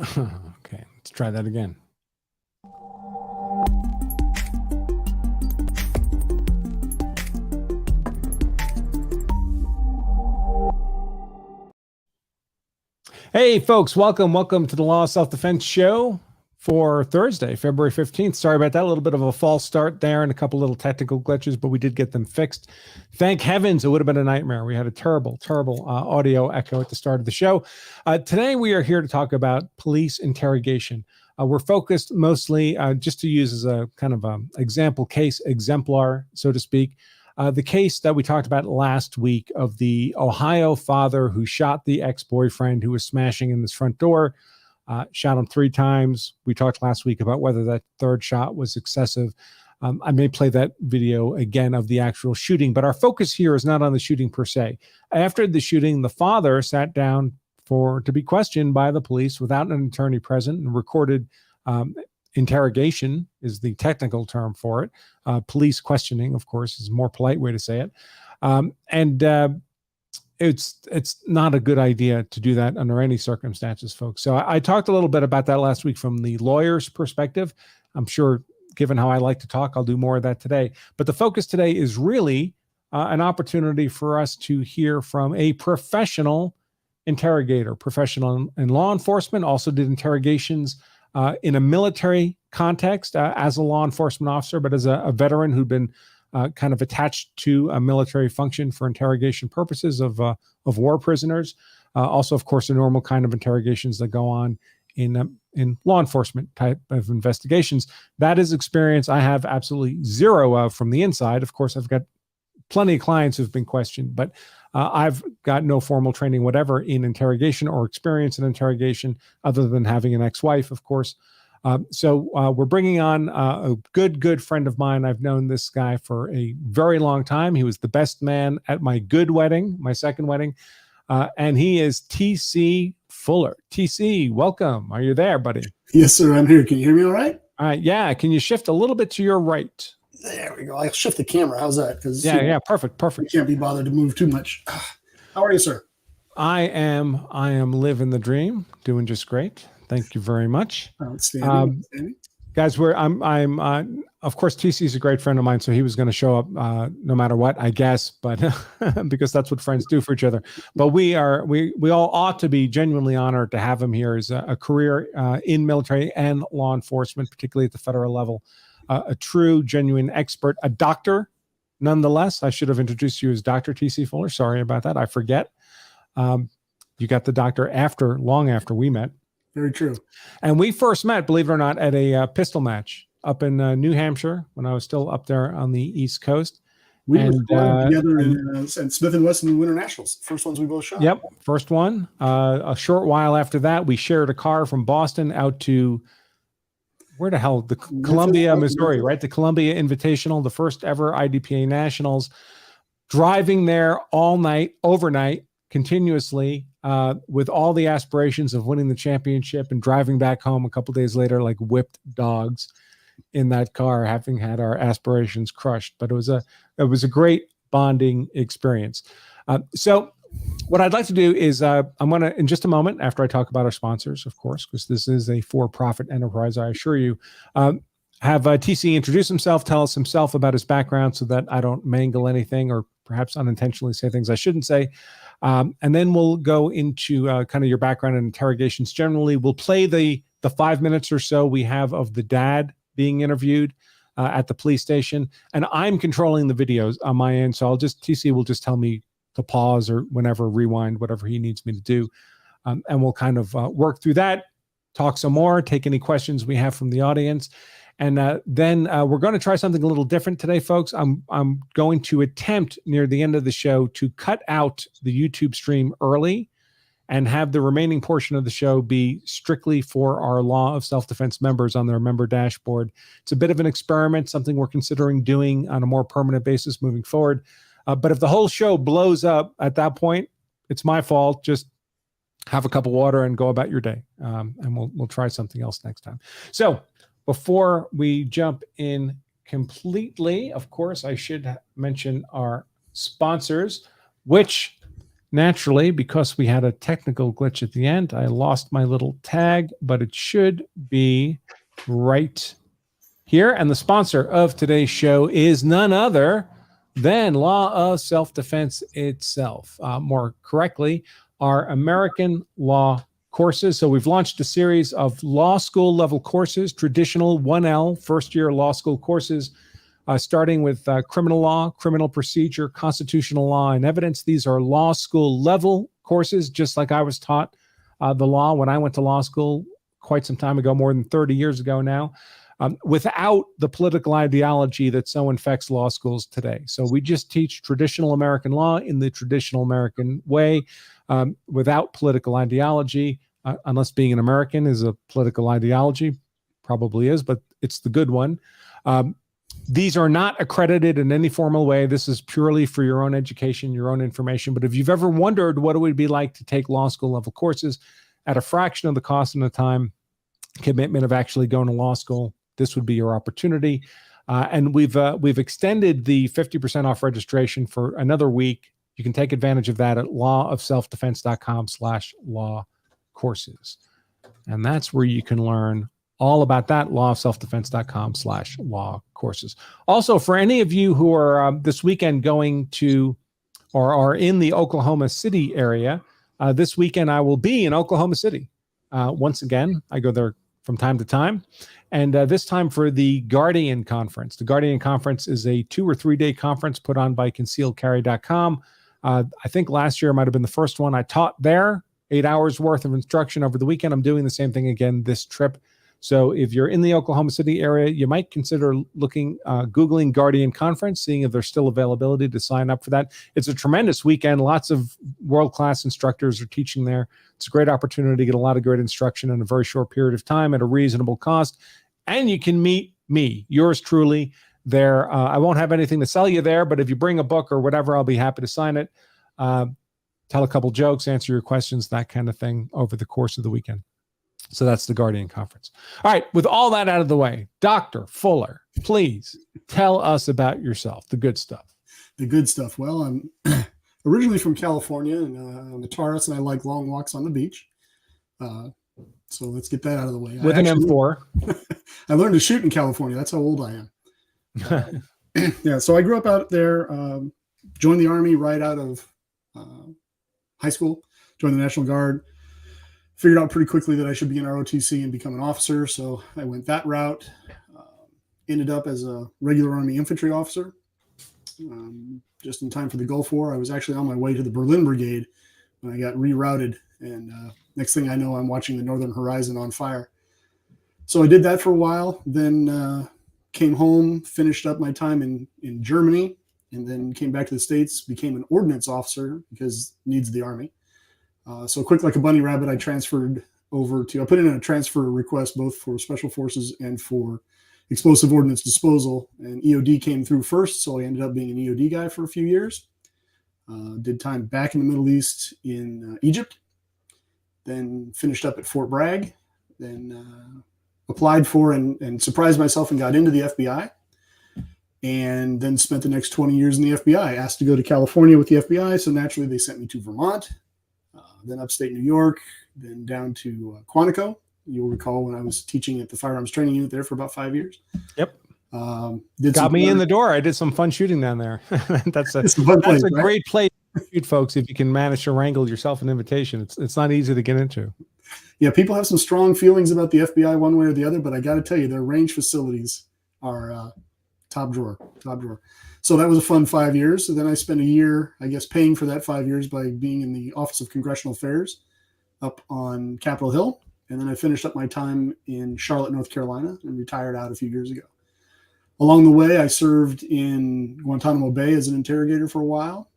Okay, let's try that again. Hey, folks, welcome to the Law Self-Defense Show for Thursday, February 15th. Sorry about that. A little bit of a false start there and a couple little technical glitches, but we did get them fixed. Thank heavens, it would have been a nightmare. We had a terrible audio echo at the start of the show. Today, we are here to talk about police interrogation. We're focused mostly, just to use as a kind of example case, exemplar, so to speak, the case that we talked about last week of the Ohio father who shot the ex-boyfriend who was smashing in his front door, shot him 3 times. We talked last week about whether that third shot was excessive. I may play that video again of the actual shooting, but our focus here is not on the shooting per se. After the shooting, the father sat down to be questioned by the police without an attorney present and recorded interrogation is the technical term for it. Police questioning, of course, is a more polite way to say it. It's not a good idea to do that under any circumstances, folks. So I talked a little bit about that last week from the lawyer's perspective. I'm sure, given how I like to talk, I'll do more of that today. But the focus today is really an opportunity for us to hear from a professional interrogator, professional in law enforcement, also did interrogations in a military context as a law enforcement officer, but as a veteran who'd been kind of attached to a military function for interrogation purposes of war prisoners. Also, of course, the normal kind of interrogations that go on in law enforcement type of investigations. That is experience I have absolutely zero of from the inside. Of course, I've got plenty of clients who've been questioned, but I've got no formal training whatever in interrogation or experience in interrogation other than having an ex-wife, of course. So we're bringing on a good friend of mine. I've known this guy for a very long time. He was the best man at my good wedding, my second wedding. And he is TC Fuller. TC, welcome. Are you there, buddy? Yes, sir. I'm here. Can you hear me all right? All right. Yeah. Can you shift a little bit to your right? There we go. I'll shift the camera. How's that? Because Perfect. You can't be bothered to move too much. How are you, sir? I am living the dream, doing just great. Thank you very much. Outstanding. Guys, I'm of course, TC is a great friend of mine, so he was going to show up no matter what, I guess, but because that's what friends do for each other. But we all ought to be genuinely honored to have him here as a career in military and law enforcement, particularly at the federal level. A true, genuine expert, a doctor, nonetheless. I should have introduced you as Dr. TC Fuller. Sorry about that. I forget. You got the doctor long after we met. Very true. And we first met, believe it or not, at a pistol match up in New Hampshire when I was still up there on the East Coast. We were together in Smith & Wesson Winter Nationals. First ones we both shot. Yep, first one. A short while after that, we shared a car from Boston out to where the hell? The Columbia, Missouri, right? The Columbia Invitational, the first ever IDPA Nationals. Driving there all night, overnight, continuously, with all the aspirations of winning the championship and driving back home a couple days later like whipped dogs in that car, having had our aspirations crushed. But it was a great bonding experience. So what I'd like to do is I'm going to, in just a moment, after I talk about our sponsors, of course, because this is a for-profit enterprise, I assure you, have TC introduce himself, tell us himself about his background so that I don't mangle anything or perhaps unintentionally say things I shouldn't say. And then we'll go into kind of your background and interrogations generally. We'll play the 5 minutes or so we have of the dad being interviewed at the police station. And I'm controlling the videos on my end. So TC will just tell me to pause or whenever, rewind, whatever he needs me to do. And we'll kind of work through that, talk some more, take any questions we have from the audience. And then we're going to try something a little different today, folks. I'm going to attempt near the end of the show to cut out the YouTube stream early and have the remaining portion of the show be strictly for our Law of Self-Defense members on their member dashboard. It's a bit of an experiment, something we're considering doing on a more permanent basis moving forward. But if the whole show blows up at that point, it's my fault. Just have a cup of water and go about your day. And we'll try something else next time. So before we jump in completely, of course, I should mention our sponsors, which Naturally, because we had a technical glitch at the end, I lost my little tag, but it should be right here. And the sponsor of today's show is none other than Law of Self-Defense itself. More correctly, our American law courses. So we've launched a series of law school level courses, traditional 1L first year law school courses, starting with criminal law, criminal procedure, constitutional law, and evidence. These are law school level courses, just like I was taught the law when I went to law school quite some time ago, more than 30 years ago now, without the political ideology that so infects law schools today. So we just teach traditional American law in the traditional American way, without political ideology, unless being an American is a political ideology, probably is, but it's the good one. These are not accredited in any formal way. This is purely for your own education, your own information. But if you've ever wondered what it would be like to take law school level courses at a fraction of the cost and the time commitment of actually going to law school, this would be your opportunity. And we've extended the 50% off registration for another week. You can take advantage of that at lawofselfdefense.com/law courses. And that's where you can learn all about that, lawofselfdefense.com/law courses. Also, for any of you who are this weekend going to or are in the Oklahoma City area, this weekend I will be in Oklahoma City. Once again, I go there from time to time. And this time for the Guardian Conference. The Guardian Conference is a 2 or 3 day conference put on by concealedcarry.com. I think last year might have been the first one I taught there, 8 hours worth of instruction over the weekend. I'm doing the same thing again this trip. So if you're in the Oklahoma City area, you might consider looking, Googling Guardian Conference, seeing if there's still availability to sign up for that. It's a tremendous weekend. Lots of world-class instructors are teaching there. It's a great opportunity to get a lot of great instruction in a very short period of time at a reasonable cost. And you can meet me, yours truly, there. I won't have anything to sell you there, but if you bring a book or whatever, I'll be happy to sign it, tell a couple jokes, answer your questions, that kind of thing over the course of the weekend. So that's the Guardian Conference. All right, with all that out of the way, Dr. Fuller, please tell us about yourself, the good stuff. The good stuff. Well, I'm originally from California, and I'm a Taurus, and I like long walks on the beach. So let's get that out of the way. With an M4. I learned to shoot in California. That's how old I am. Yeah, so I grew up out there, joined the Army right out of high school, joined the National Guard. Figured out pretty quickly that I should be an ROTC and become an officer, so I went that route. Ended up as a regular Army infantry officer. Just in time for the Gulf War. I was actually on my way to the Berlin Brigade when I got rerouted, and next thing I know, I'm watching the Northern Horizon on fire. So I did that for a while, then came home, finished up my time in Germany, and then came back to the States, became an ordnance officer because needs of the Army. So quick like a bunny rabbit, I transferred over to, I put in a transfer request both for Special Forces and for explosive ordnance disposal, and EOD came through first, so I ended up being an EOD guy for a few years. Did time back in the Middle East in Egypt, then finished up at Fort Bragg, then applied for and surprised myself and got into the FBI, and then spent the next 20 years in the FBI. Asked to go to California with the FBI, so naturally they sent me to Vermont, then upstate New York, then down to Quantico. You'll recall when I was teaching at the firearms training unit there for about 5 years. Yep. Got me in the door. I did some fun shooting down there. That's a great place to shoot, folks, if you can manage to wrangle yourself an invitation. It's not easy to get into. Yeah, people have some strong feelings about the FBI one way or the other, but I got to tell you, their range facilities are top drawer. So that was a fun 5 years. So then I spent a year, I guess, paying for that 5 years by being in the Office of Congressional Affairs up on Capitol Hill. And then I finished up my time in Charlotte, North Carolina, and retired out a few years ago. Along the way, I served in Guantanamo Bay as an interrogator for a while.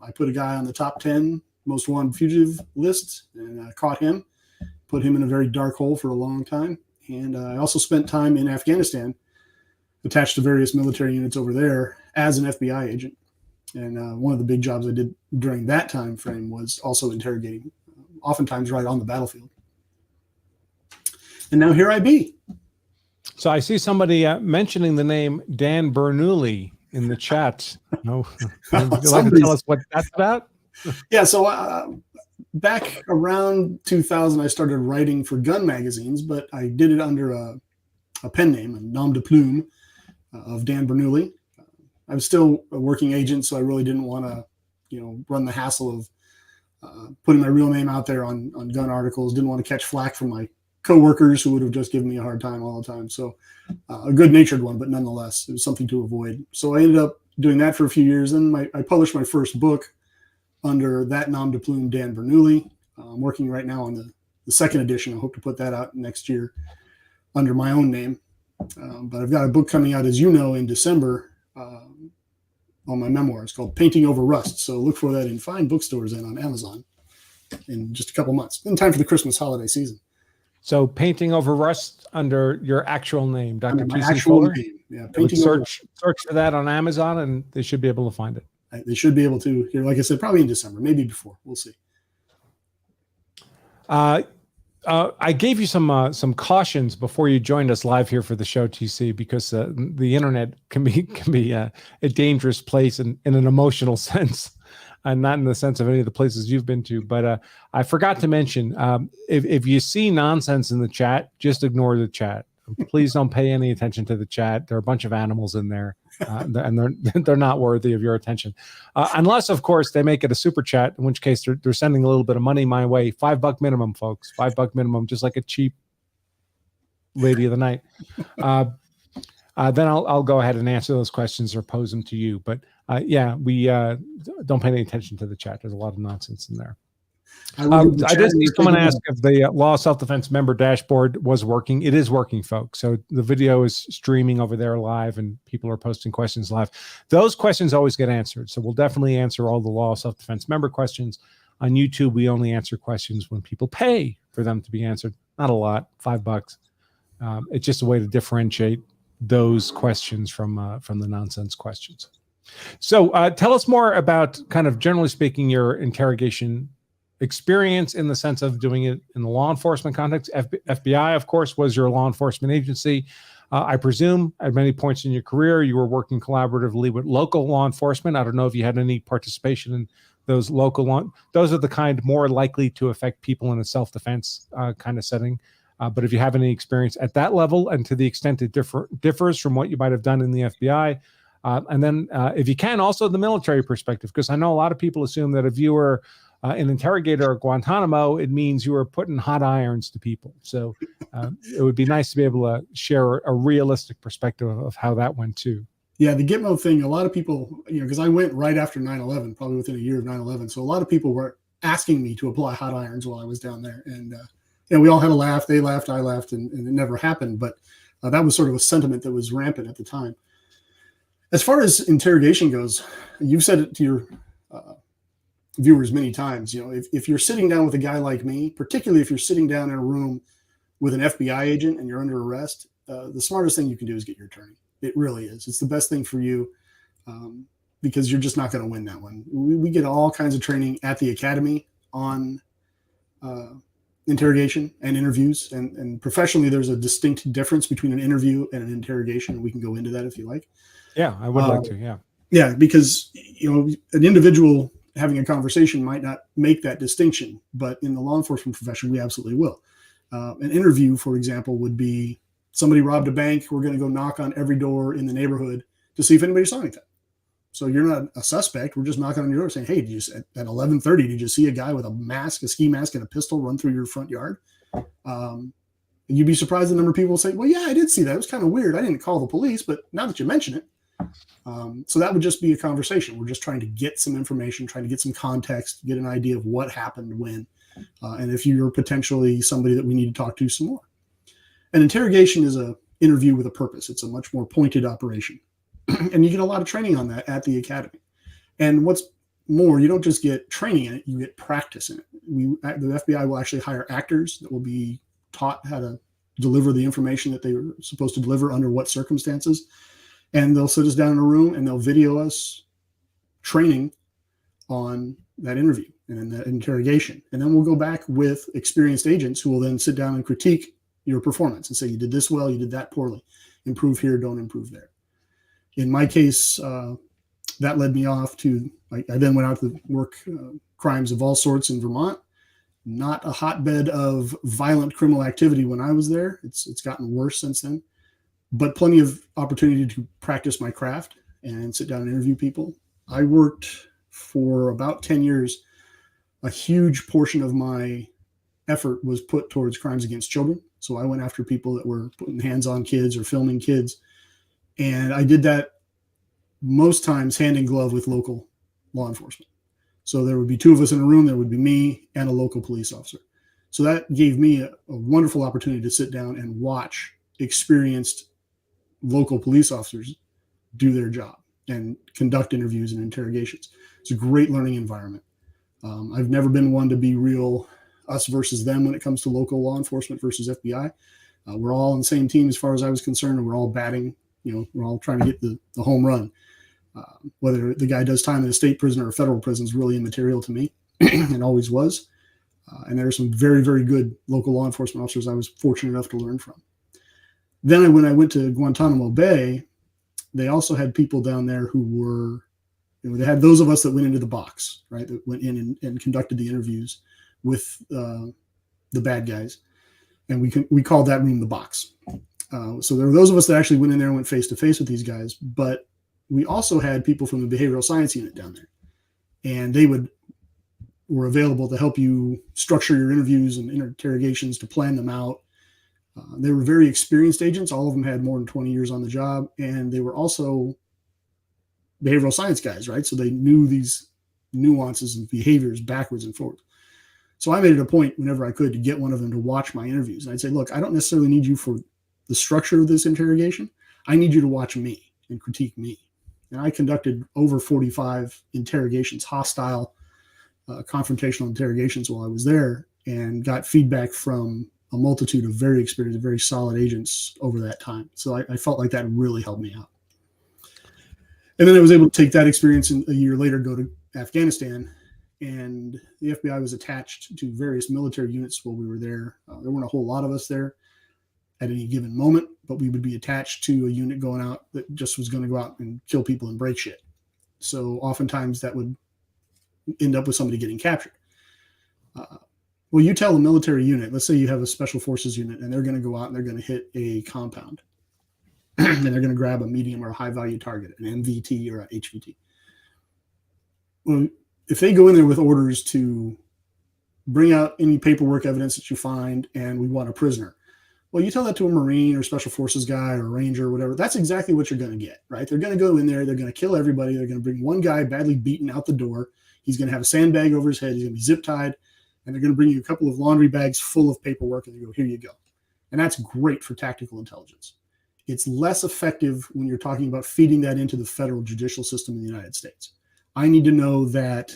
I put a guy on the top 10 most wanted fugitive list, and I caught him, put him in a very dark hole for a long time. And I also spent time in Afghanistan, attached to various military units over there as an FBI agent. And one of the big jobs I did during that time frame was also interrogating, oftentimes right on the battlefield. And now here I be. So I see somebody mentioning the name Dan Bernoulli in the chat. No, would you like to tell us what that's about? Yeah. So back around 2000, I started writing for gun magazines, but I did it under a pen name, a nom de plume of Dan Bernoulli. I was still a working agent, so I really didn't want to, run the hassle of putting my real name out there on gun articles. Didn't want to catch flack from my coworkers who would have just given me a hard time all the time. So a good-natured one, but nonetheless, it was something to avoid. So I ended up doing that for a few years. Then I published my first book under that nom de plume, Dan Bernoulli. I'm working right now on the second edition. I hope to put that out next year under my own name. But I've got a book coming out, as you know, in December on my memoir. It's called Painting Over Rust. So look for that in fine bookstores and on Amazon in just a couple months, in time for the Christmas holiday season. So Painting Over Rust under your actual name, Dr. My T.C. actual Fuller. name. Yeah, search for that on Amazon, and they should be able to find it. They should be able to here, like I said, probably in December, maybe before. We'll see. I gave you some cautions before you joined us live here for the show, TC, because the internet can be a dangerous place in an emotional sense, and not in the sense of any of the places you've been to. But I forgot to mention, if you see nonsense in the chat, just ignore the chat. Please don't pay any attention to the chat. There are a bunch of animals in there, and they're not worthy of your attention, unless, of course, they make it a super chat, in which case they're sending a little bit of money my way. $5 minimum, folks. $5 minimum, just like a cheap lady of the night. Then I'll go ahead and answer those questions or pose them to you. But we don't pay any attention to the chat. There's a lot of nonsense in there. I did see someone ask if the Law Self-Defense member dashboard was working. It is working, folks. So the video is streaming over there live, and people are posting questions live. Those questions always get answered. So we'll definitely answer all the Law Self-Defense member questions. On YouTube, we only answer questions when people pay for them to be answered. Not a lot, $5. It's just a way to differentiate those questions from the nonsense questions. So tell us more about, kind of generally speaking, your interrogation experience in the sense of doing it in the law enforcement context. FBI, of course, was your law enforcement agency. I presume at many points in your career, you were working collaboratively with local law enforcement. I don't know if you had any participation in those local those are the kind more likely to affect people in a self-defense kind of setting. But if you have any experience at that level, and to the extent it differs from what you might have done in the FBI, and then if you can, also the military perspective, because I know a lot of people assume that if you were an interrogator at Guantanamo, it means you were putting hot irons to people. So it would be nice to be able to share a realistic perspective of how that went too. Yeah, the Gitmo thing, a lot of people, because I went right after 9/11, probably within a year of 9/11. So a lot of people were asking me to apply hot irons while I was down there. And, we all had a laugh. They laughed, I laughed, and it never happened. But that was sort of a sentiment that was rampant at the time. As far as interrogation goes, you've said it to your viewers many times. If you're sitting down with a guy like me, particularly if you're sitting down in a room with an FBI agent and you're under arrest, the smartest thing you can do is get your attorney. It really is. It's the best thing for you, because you're just not going to win that one. We get all kinds of training at the academy on interrogation and interviews, and professionally, there's a distinct difference between an interview and an interrogation. We can go into that if you like. Yeah, I would like to. Yeah. Yeah, because an individual having a conversation might not make that distinction, but in the law enforcement profession, we absolutely will. An interview, for example, would be somebody robbed a bank. We're going to go knock on every door in the neighborhood to see if anybody saw anything. So you're not a suspect. We're just knocking on your door saying, hey, at 11:30, did you see a guy with a ski mask and a pistol run through your front yard? You'd be surprised the number of people will say, well, yeah, I did see that. It was kind of weird. I didn't call the police, but now that you mention it. So that would just be a conversation. We're just trying to get some information, trying to get some context, get an idea of what happened when, and if you're potentially somebody that we need to talk to some more. An interrogation is an interview with a purpose. It's a much more pointed operation. And you get a lot of training on that at the academy. And what's more, you don't just get training in it, you get practice in it. The FBI will actually hire actors that will be taught how to deliver the information that they were supposed to deliver under what circumstances. And they'll sit us down in a room and they'll video us training on that interview and in that interrogation. And then we'll go back with experienced agents who will then sit down and critique your performance and say, you did this well, you did that poorly. Improve here, don't improve there. In my case, that led me off to, I then went out to work crimes of all sorts in Vermont. Not a hotbed of violent criminal activity when I was there. It's gotten worse since then, but plenty of opportunity to practice my craft and sit down and interview people. I worked for about 10 years. A huge portion of my effort was put towards crimes against children. So I went after people that were putting hands on kids or filming kids. And I did that most times hand in glove with local law enforcement. So there would be two of us in a room. There would be me and a local police officer. So that gave me a wonderful opportunity to sit down and watch experienced local police officers do their job and conduct interviews and interrogations. It's a great learning environment. I've never been one to be real us versus them when it comes to local law enforcement versus FBI. We're all on the same team as far as I was concerned, and we're all batting, we're all trying to get the home run. Whether the guy does time in a state prison or a federal prison is really immaterial to me and always was. And there are some very, very good local law enforcement officers I was fortunate enough to learn from. Then when I went to Guantanamo Bay, they also had people down there who were, they had those of us that went into the box, right? That went in and conducted the interviews with the bad guys. And we called that room the box. So there were those of us that actually went in there and went face to face with these guys, but we also had people from the behavioral science unit down there, and they were available to help you structure your interviews and interrogations, to plan them out. They were very experienced agents. All of them had more than 20 years on the job, and they were also behavioral science guys, right? So they knew these nuances and behaviors backwards and forwards. So I made it a point whenever I could to get one of them to watch my interviews. And I'd say, look, I don't necessarily need you for the structure of this interrogation. I need you to watch me and critique me. And I conducted over 45 interrogations, hostile, confrontational interrogations while I was there, and got feedback from a multitude of very experienced, very solid agents over that time. So I felt like that really helped me out. And then I was able to take that experience and a year later go to Afghanistan. And the FBI was attached to various military units while we were there. There weren't a whole lot of us there at any given moment, but we would be attached to a unit going out that just was going to go out and kill people and break shit. So oftentimes that would end up with somebody getting captured. Well, you tell a military unit, let's say you have a special forces unit, and they're going to go out and they're going to hit a compound and they're going to grab a medium or a high value target, an MVT or a HVT. Well, if they go in there with orders to bring out any paperwork evidence that you find and we want a prisoner, well, you tell that to a Marine or special forces guy or a Ranger or whatever, that's exactly what you're going to get, right? They're going to go in there, they're going to kill everybody. They're going to bring one guy badly beaten out the door. He's going to have a sandbag over his head. He's going to be zip tied, and they're going to bring you a couple of laundry bags full of paperwork, and they go, here you go. And that's great for tactical intelligence. It's less effective when you're talking about feeding that into the federal judicial system in the United States. I need to know that,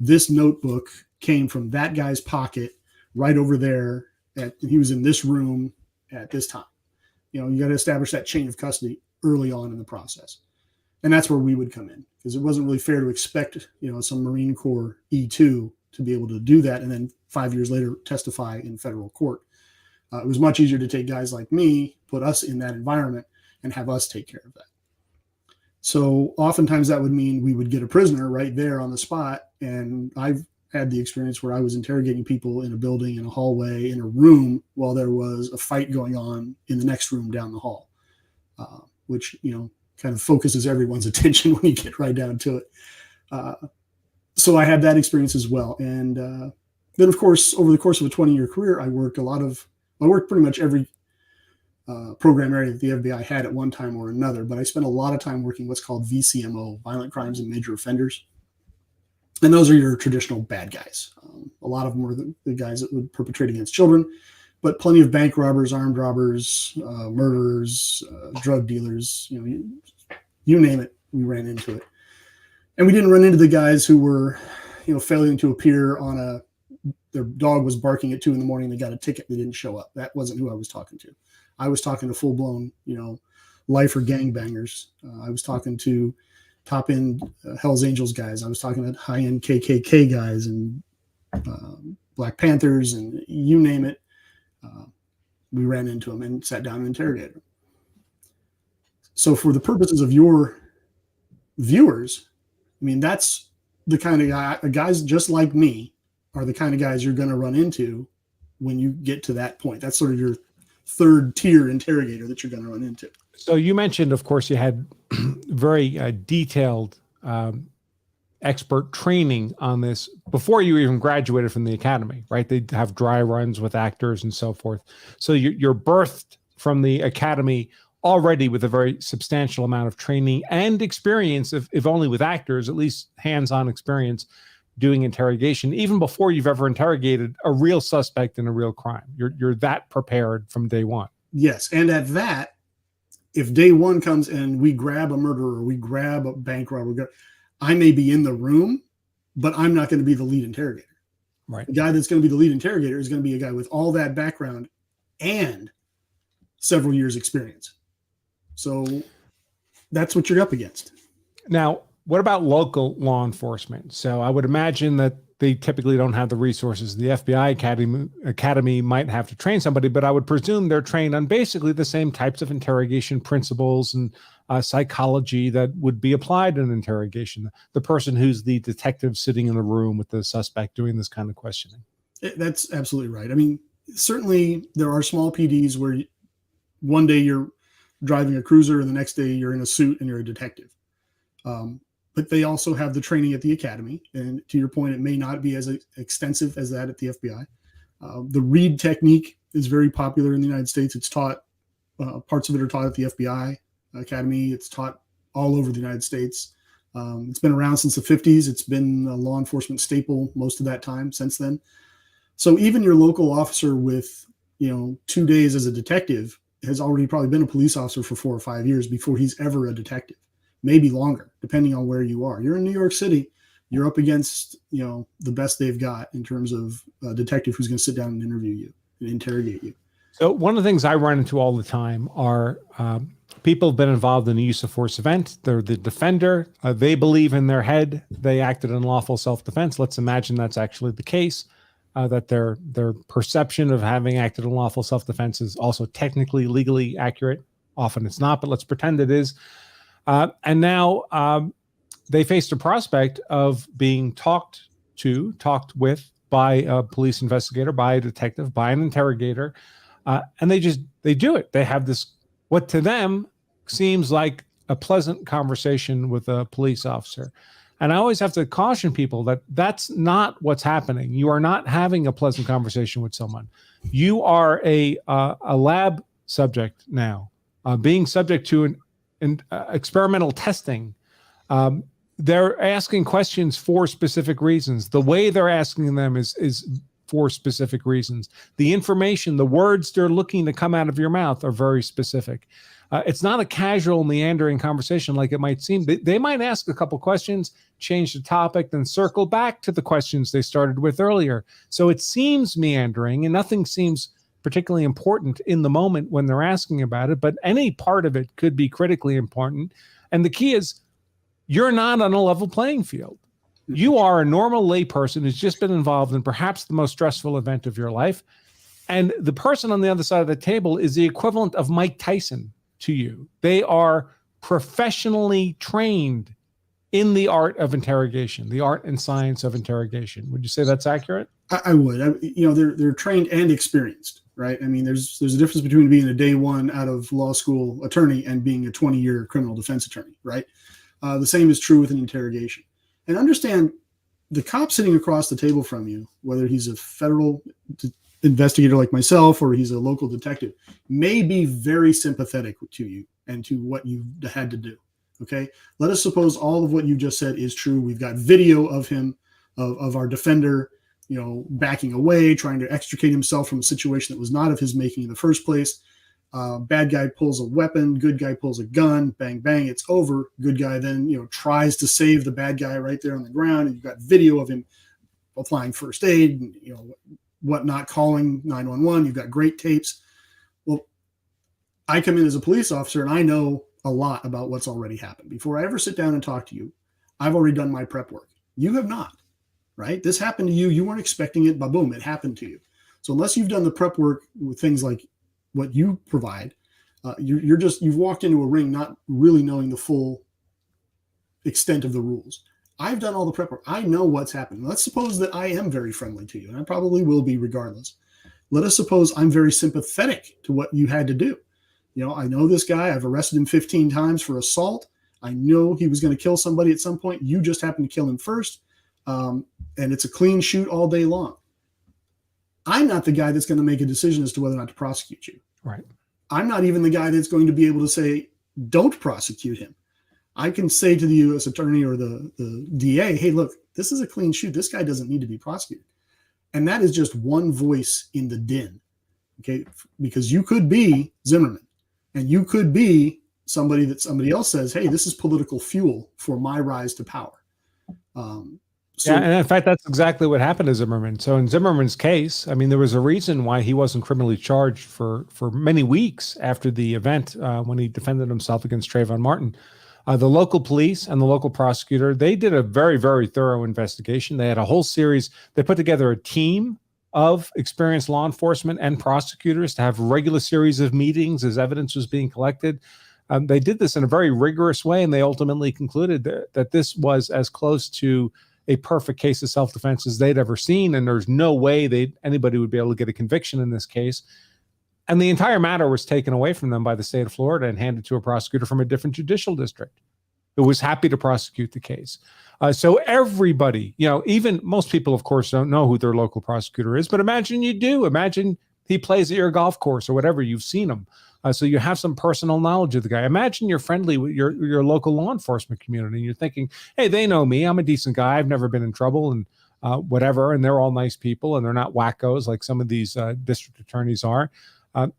this notebook came from that guy's pocket right over there, and he was in this room at this time. You got to establish that chain of custody early on in the process. And that's where we would come in, because it wasn't really fair to expect, some Marine Corps E2 to be able to do that and then 5 years later testify in federal court. It was much easier to take guys like me, put us in that environment, and have us take care of that. So oftentimes that would mean we would get a prisoner right there on the spot. And I've had the experience where I was interrogating people in a building, in a hallway, in a room, while there was a fight going on in the next room down the hall, which, kind of focuses everyone's attention when you get right down to it. So I had that experience as well. And then, of course, over the course of a 20-year career, I worked pretty much every program area that the FBI had at one time or another, but I spent a lot of time working what's called VCMO, violent crimes and major offenders. And those are your traditional bad guys. A lot of them were the guys that would perpetrate against children, but plenty of bank robbers, armed robbers, murderers, drug dealers, you name it, we ran into it. And we didn't run into the guys who were, failing to appear on their dog was barking at 2 a.m. They got a ticket. They didn't show up. That wasn't who I was talking to. I was talking to full-blown, lifer gangbangers. I was talking to top-end Hells Angels guys. I was talking to high-end KKK guys and Black Panthers and you name it. We ran into them and sat down and interrogated them. So for the purposes of your viewers, I mean, that's the kind of guys just like me are the kind of guys you're going to run into when you get to that point. That's sort of your third tier interrogator that you're going to run into. So you mentioned, of course, you had very detailed expert training on this before you even graduated from the academy, right? They have dry runs with actors and so forth. So you're birthed from the academy already with a very substantial amount of training and experience, if only with actors, at least hands-on experience doing interrogation, even before you've ever interrogated a real suspect in a real crime. You're that prepared from day one. Yes, and at that, if day one comes and we grab a murderer, we grab a bank robber, I may be in the room, but I'm not going to be the lead interrogator. Right. The guy that's going to be the lead interrogator is going to be a guy with all that background and several years experience. So that's what you're up against. Now, what about local law enforcement? So I would imagine that they typically don't have the resources. The FBI Academy might have to train somebody, but I would presume they're trained on basically the same types of interrogation principles and psychology that would be applied in an interrogation. The person who's the detective sitting in the room with the suspect doing this kind of questioning. That's absolutely right. I mean, certainly there are small PDs where one day you're driving a cruiser and the next day you're in a suit and you're a detective. But they also have the training at the academy. And to your point, it may not be as extensive as that at the FBI. The read technique is very popular in the United States. It's taught, parts of it are taught at the FBI Academy. It's taught all over the United States. It's been around since the 50s. It's been a law enforcement staple most of that time since then. So even your local officer with, 2 days as a detective has already probably been a police officer for 4 or 5 years before he's ever a detective, maybe longer, depending on where you are. You're in New York City, you're up against, the best they've got in terms of a detective who's going to sit down and interview you and interrogate you. So one of the things I run into all the time are people have been involved in a use of force event. They're the defender. They believe in their head they acted in lawful self-defense. Let's imagine that's actually the case, that their perception of having acted in lawful self-defense is also technically, legally accurate. Often it's not, but let's pretend it is. And now they faced a prospect of being talked with by a police investigator, by a detective, by an interrogator. And they do it. They have this, what to them seems like a pleasant conversation with a police officer. And I always have to caution people that that's not what's happening. You are not having a pleasant conversation with someone. You are a lab subject now, being subject to an experimental testing. They're asking questions for specific reasons. The way they're asking them is for specific reasons. The information, the words they're looking to come out of your mouth are very specific. It's not a casual meandering conversation like it might seem. They might ask a couple questions, change the topic, then circle back to the questions they started with earlier. So it seems meandering and nothing seems particularly important in the moment when they're asking about it, but any part of it could be critically important. And the key is you're not on a level playing field. You are a normal layperson who's just been involved in perhaps the most stressful event of your life. And the person on the other side of the table is the equivalent of Mike Tyson to you. They are professionally trained in the art of interrogation, the art and science of interrogation. Would you say that's accurate? I would. They're trained and experienced, right? I mean, there's a difference between being a day one out of law school attorney and being a 20-year criminal defense attorney, right? The same is true with an interrogation. And understand the cop sitting across the table from you, whether he's a federal investigator like myself or he's a local detective, may be very sympathetic to you and to what you had to do. Okay. Let us suppose all of what you just said is true. We've got video of him, of our defender, backing away, trying to extricate himself from a situation that was not of his making in the first place. Bad guy pulls a weapon, good guy pulls a gun, bang, bang, it's over. Good guy then, tries to save the bad guy right there on the ground. And you've got video of him applying first aid, and, whatnot, calling 911. You've got great tapes. Well, I come in as a police officer and I know a lot about what's already happened. Before I ever sit down and talk to you, I've already done my prep work. You have not, right? This happened to you. You weren't expecting it, but boom, it happened to you. So unless you've done the prep work with things like what you provide, you've walked into a ring not really knowing the full extent of the rules. I've done all the prep work. I know what's happening. Let's suppose that I am very friendly to you, and I probably will be regardless. Let us suppose I'm very sympathetic to what you had to do. I know this guy. I've arrested him 15 times for assault. I know he was going to kill somebody at some point. You just happened to kill him first. And it's a clean shoot all day long. I'm not the guy that's going to make a decision as to whether or not to prosecute you. Right. I'm not even the guy that's going to be able to say, don't prosecute him. I can say to the U.S. attorney or the DA, hey, look, this is a clean shoot. This guy doesn't need to be prosecuted. And that is just one voice in the din. Okay. Because you could be Zimmerman, and you could be somebody that somebody else says, hey, this is political fuel for my rise to power. And in fact, that's exactly what happened to Zimmerman. So in Zimmerman's case, I mean, there was a reason why he wasn't criminally charged for many weeks after the event when he defended himself against Trayvon Martin. The local police and the local prosecutor, they did a very, very thorough investigation. They had a whole series. They put together a team of experienced law enforcement and prosecutors to have a regular series of meetings as evidence was being collected. They did this in a very rigorous way, and they ultimately concluded that this was as close to a perfect case of self-defense as they'd ever seen, and there's no way anybody would be able to get a conviction in this case. And the entire matter was taken away from them by the state of Florida and handed to a prosecutor from a different judicial district who was happy to prosecute the case. So everybody, even most people, of course, don't know who their local prosecutor is, but imagine you do. Imagine he plays at your golf course or whatever. You've seen him. So you have some personal knowledge of the guy. Imagine you're friendly with your local law enforcement community, and you're thinking, hey, they know me. I'm a decent guy. I've never been in trouble and whatever, and they're all nice people, and they're not wackos like some of these district attorneys are.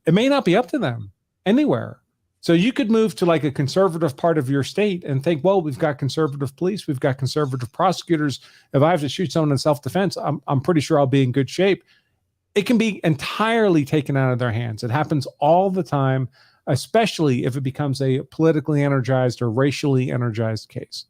It may not be up to them anywhere. So you could move to like a conservative part of your state and think, well, we've got conservative police, we've got conservative prosecutors. If I have to shoot someone in self-defense, I'm pretty sure I'll be in good shape. It can be entirely taken out of their hands. It happens all the time, especially if it becomes a politically energized or racially energized case.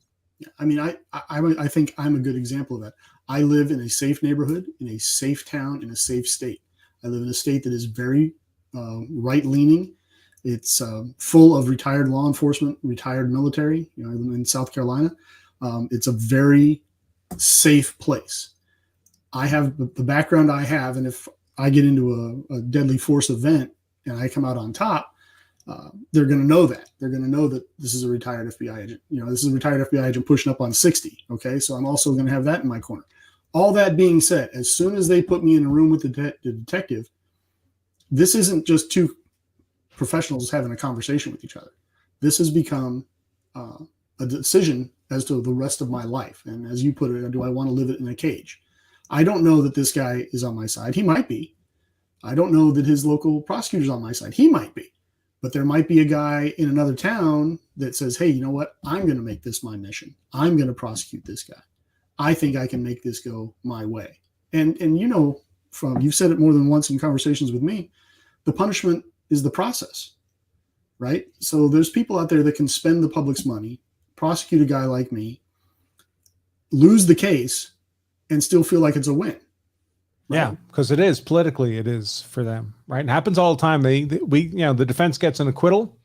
I mean, I think I'm a good example of that. I live in a safe neighborhood, in a safe town, in a safe state. I live in a state that is very right-leaning. It's full of retired law enforcement, retired military. I live in South Carolina. It's a very safe place. I have the background I have, and if I get into a deadly force event and I come out on top, they're going to know that. They're going to know that this is a retired FBI agent. This is a retired FBI agent pushing up on 60. Okay, so I'm also going to have that in my corner. All that being said, as soon as they put me in a room with the detective, this isn't just two professionals having a conversation with each other. This has become a decision as to the rest of my life. And as you put it, do I want to live it in a cage? I don't know that this guy is on my side. He might be. I don't know that his local prosecutor's on my side. He might be. But there might be a guy in another town that says, hey, you know what? I'm going to make this my mission. I'm going to prosecute this guy. I think I can make this go my way. And you've said it more than once in conversations with me, the punishment is the process, right? So there's people out there that can spend the public's money, prosecute a guy like me, lose the case, and still feel like it's a win. Right? Yeah, because it is politically, it is for them, right? It happens all the time. The defense gets an acquittal,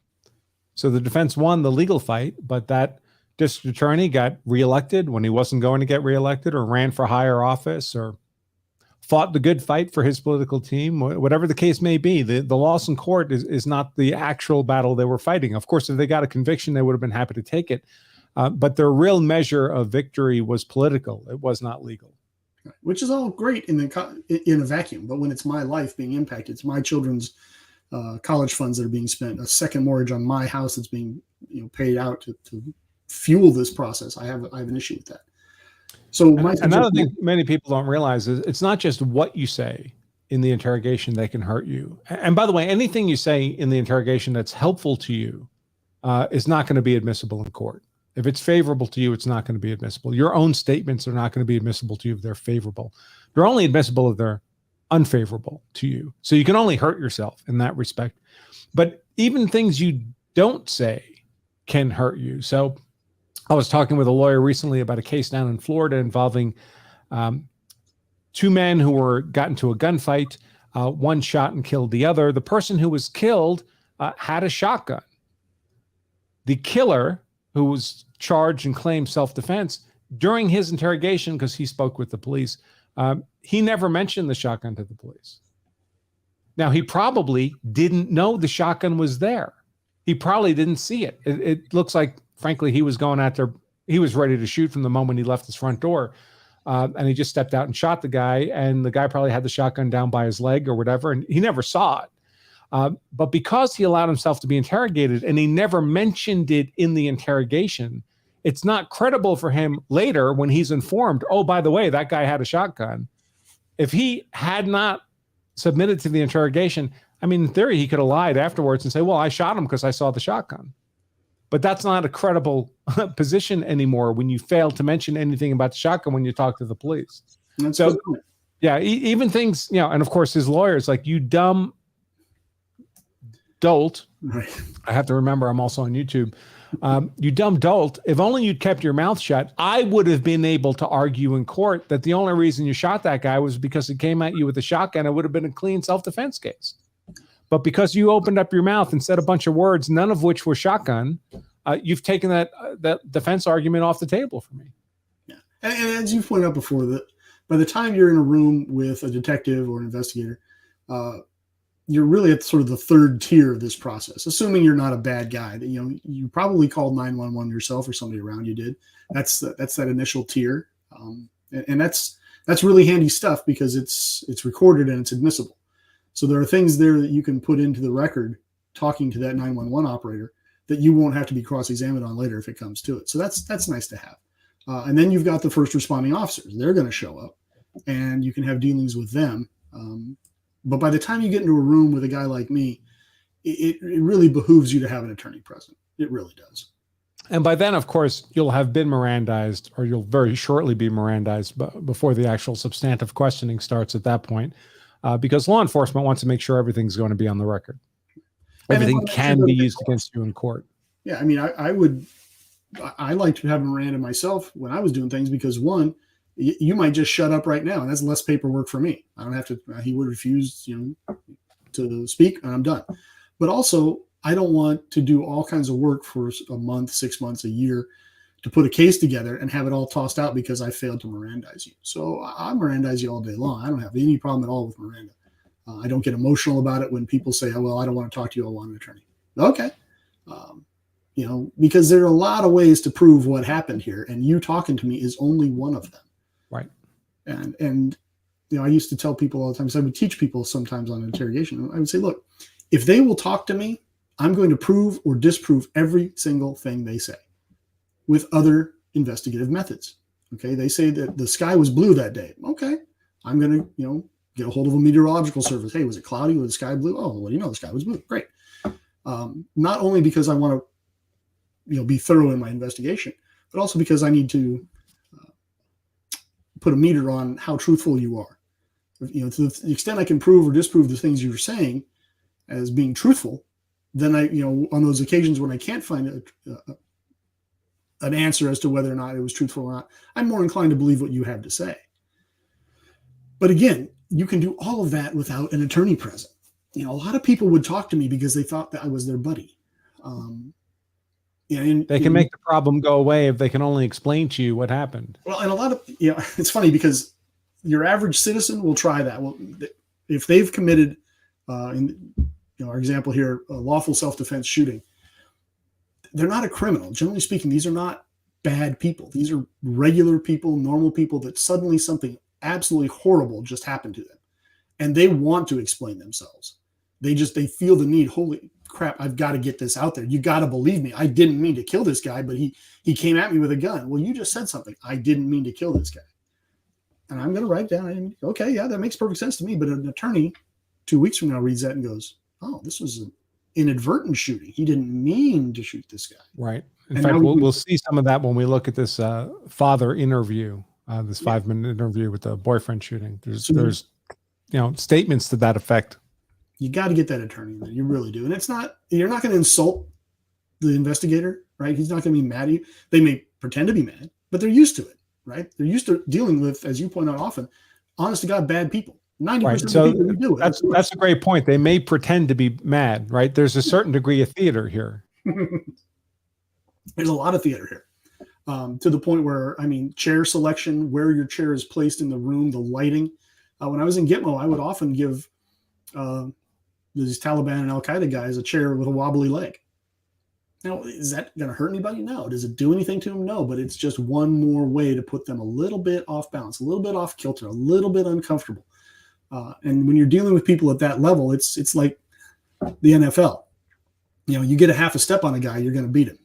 so the defense won the legal fight, but that district attorney got reelected when he wasn't going to get reelected, or ran for higher office, or fought the good fight for his political team, whatever the case may be. The loss in court is not the actual battle they were fighting. Of course, if they got a conviction, they would have been happy to take it. But their real measure of victory was political. It was not legal. Which is all great in a vacuum. But when it's my life being impacted, it's my children's college funds that are being spent, a second mortgage on my house that's being paid out to fuel this process, I have an issue with that. So another thing many people don't realize is it's not just what you say in the interrogation that can hurt you. And by the way, anything you say in the interrogation that's helpful to you is not going to be admissible in court. If it's favorable to you, it's not going to be admissible. Your own statements are not going to be admissible to you if they're favorable. They're only admissible if they're unfavorable to you. So you can only hurt yourself in that respect. But even things you don't say can hurt you. So I was talking with a lawyer recently about a case down in Florida involving two men who got into a gunfight. One shot and killed the other. The person who was killed had a shotgun. The killer who was charged and claimed self-defense, during his interrogation, because he spoke with the police, he never mentioned the shotgun to the police. Now, he probably didn't know the shotgun was there. He probably didn't see it. It looks like, frankly, he was going out there. He was ready to shoot from the moment he left his front door. And he just stepped out and shot the guy. And the guy probably had the shotgun down by his leg or whatever. And he never saw it. But because he allowed himself to be interrogated and he never mentioned it in the interrogation, it's not credible for him later when he's informed, oh, by the way, that guy had a shotgun. If he had not submitted to the interrogation, I mean, in theory, he could have lied afterwards and say, well, I shot him because I saw the shotgun. But that's not a credible position anymore when you fail to mention anything about the shotgun when you talk to the police. That's so, good. yeah, even things, you know, and of course, his lawyer's like, you dumb dolt. Right. I have to remember I'm also on YouTube. You dumb dolt. If only you'd kept your mouth shut, I would have been able to argue in court that the only reason you shot that guy was because he came at you with a shotgun. It would have been a clean self-defense case. But because you opened up your mouth and said a bunch of words, none of which were shotgun, you've taken that defense argument off the table for me. Yeah. And as you pointed out before, that by the time you're in a room with a detective or an investigator, you're really at sort of the third tier of this process, assuming you're not a bad guy. That, you know, you probably called 911 yourself or somebody around you did. That's that initial tier. And that's really handy stuff because it's recorded and it's admissible. So there are things there that you can put into the record talking to that 911 operator that you won't have to be cross-examined on later if it comes to it. So that's nice to have. And then you've got the first responding officers. They're going to show up and you can have dealings with them. But by the time you get into a room with a guy like me, it really behooves you to have an attorney present. It really does. And by then, of course, you'll have been Mirandized, or you'll very shortly be Mirandized before the actual substantive questioning starts at that point, because law enforcement wants to make sure everything's going to be on the record. Everything can be used against you in court. Yeah, I mean, I like to have Miranda myself when I was doing things because, one, you might just shut up right now, and that's less paperwork for me. I don't have to. He would refuse, to speak, and I'm done. But also, I don't want to do all kinds of work for a month, 6 months, a year to put a case together and have it all tossed out because I failed to Mirandize you. So I Mirandize you all day long. I don't have any problem at all with Miranda. I don't get emotional about it when people say, "Oh, well, I don't want to talk to you. I want an attorney." Okay. Because there are a lot of ways to prove what happened here, and you talking to me is only one of them. Right. And I used to tell people all the time, so I would teach people sometimes on interrogation. I would say, look, if they will talk to me, I'm going to prove or disprove every single thing they say with other investigative methods. Okay. They say that the sky was blue that day. Okay. I'm going to, get a hold of a meteorological service. Hey, was it cloudy? Was the sky blue? Oh, well, the sky was blue. Great. Not only because I want to, be thorough in my investigation, but also because I need to put a meter on how truthful you are. To the extent I can prove or disprove the things you're saying as being truthful, then I, on those occasions when I can't find an answer as to whether or not it was truthful or not, I'm more inclined to believe what you have to say. But again, you can do all of that without an attorney present. A lot of people would talk to me because they thought that I was their buddy. They can make the problem go away if they can only explain to you what happened. Well, and a lot of, it's funny because your average citizen will try that. Well, if they've committed, in our example here, a lawful self-defense shooting, they're not a criminal. Generally speaking, these are not bad people. These are regular people, normal people that suddenly something absolutely horrible just happened to them. And they want to explain themselves. They feel the need. Holy crap, I've got to get this out there. You got to believe me. I didn't mean to kill this guy, but he came at me with a gun. Well, you just said something. I didn't mean to kill this guy. And I'm going to write down, okay, yeah, that makes perfect sense to me. But an attorney 2 weeks from now reads that and goes, oh, this was an inadvertent shooting. He didn't mean to shoot this guy. Right. In fact, we'll see some of that when we look at this father interview, this 5-minute interview with the boyfriend shooting. There's statements to that effect. You got to get that attorney in there. You really do. And you're not going to insult the investigator, right? He's not going to be mad at you. They may pretend to be mad, but they're used to it, right? They're used to dealing with, as you point out often, honest to God, bad people. 90% right. of So the people who do it. That's a great point. They may pretend to be mad, right? There's a certain degree of theater here. There's a lot of theater here. To the point where, I mean, chair selection, where your chair is placed in the room, the lighting. When I was in Gitmo, I would often give these Taliban and Al Qaeda guys a chair with a wobbly leg. Now, is that going to hurt anybody? No. Does it do anything to them? No. But it's just one more way to put them a little bit off balance, a little bit off kilter, a little bit uncomfortable. And when you're dealing with people at that level, it's like the NFL. You know, you get a half a step on a guy, you're going to beat him.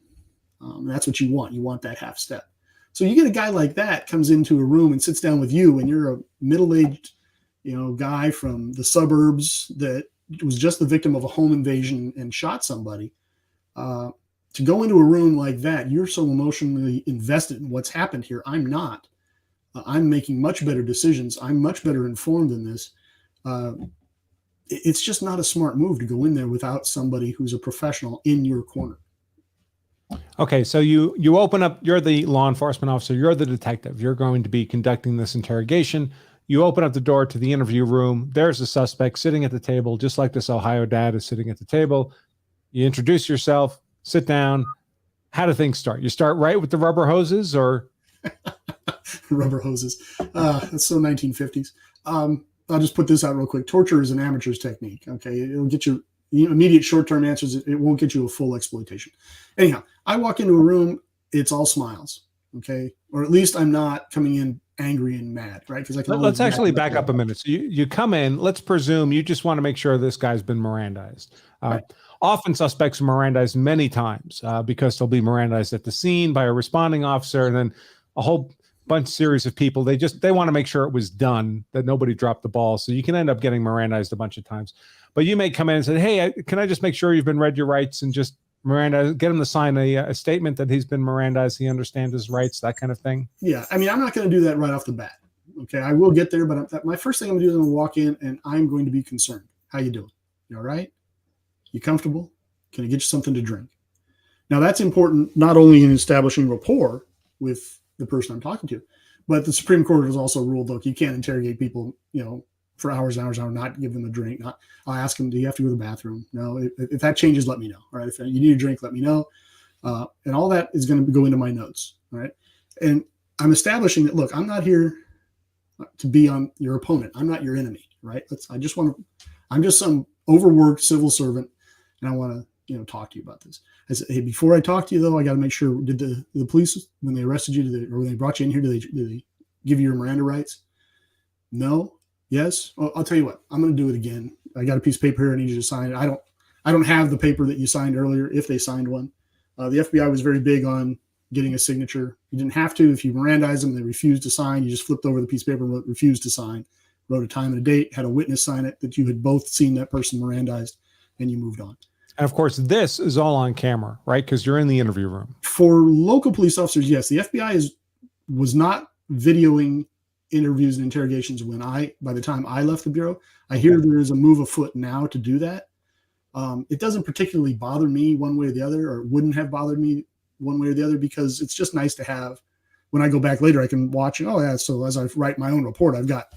That's what you want. You want that half step. So you get a guy like that comes into a room and sits down with you, and you're a middle-aged, guy from the suburbs that was just the victim of a home invasion and shot somebody. To go into a room like that, you're so emotionally invested in what's happened here. I'm not. I'm making much better decisions. I'm much better informed than this. It's just not a smart move to go in there without somebody who's a professional in your corner. Okay, so you open up, you're the law enforcement officer, you're the detective, you're going to be conducting this interrogation. You open up the door to the interview room. There's a suspect sitting at the table, just like this Ohio dad is sitting at the table. You introduce yourself, sit down. How do things start? You start right with the rubber hoses, or? Rubber hoses. That's so 1950s. I'll just put this out real quick. Torture is an amateur's technique. Okay, it'll get you immediate short-term answers. It won't get you a full exploitation. Anyhow, I walk into a room, it's all smiles. Okay, or at least I'm not coming in angry and mad, right? Because let's actually back up a minute. So you come in. Let's presume you just want to make sure this guy's been Mirandized. Right. Often suspects are Mirandized many times because they'll be Mirandized at the scene by a responding officer, and then a whole series of people. They want to make sure it was done, that nobody dropped the ball. So you can end up getting Mirandized a bunch of times. But you may come in and say, "Hey, can I just make sure you've been read your rights and just Miranda, get him to sign a statement that he's been Mirandized, he understands his rights," that kind of thing? Yeah, I mean, I'm not going to do that right off the bat. Okay, I will get there, but my first thing I'm going to do is I'm going to walk in and I'm going to be concerned. How you doing? You all right? You comfortable? Can I get you something to drink? Now, that's important not only in establishing rapport with the person I'm talking to, but the Supreme Court has also ruled, look, you can't interrogate people, for hours and hours and hours, not give them a drink. I'll ask them, do you have to go to the bathroom? No, if that changes, let me know. All right. If you need a drink, let me know. And all that is going to go into my notes. All right. And I'm establishing that, look, I'm not here to be on your opponent. I'm not your enemy. Right. I'm just some overworked civil servant. And I want to, talk to you about this. I said, hey, before I talk to you though, I got to make sure, did the police, when they arrested you, or when they brought you in here, do they give you your Miranda rights? No. Yes. Well, I'll tell you what, I'm going to do it again. I got a piece of paper here. I need you to sign it. I don't have the paper that you signed earlier, if they signed one. The FBI was very big on getting a signature. You didn't have to. If you Mirandized them and they refused to sign, you just flipped over the piece of paper and wrote refused to sign, wrote a time and a date, had a witness sign it that you had both seen that person Mirandized, and you moved on. And of course, this is all on camera, right? Because you're in the interview room. For local police officers, yes. The FBI was not videoing interviews and interrogations by the time I left the Bureau. I hear there is a move afoot now to do that. It doesn't particularly bother me one way or the other, or wouldn't have bothered me one way or the other, because it's just nice to have, when I go back later, I can watch, so as I write my own report, I've got,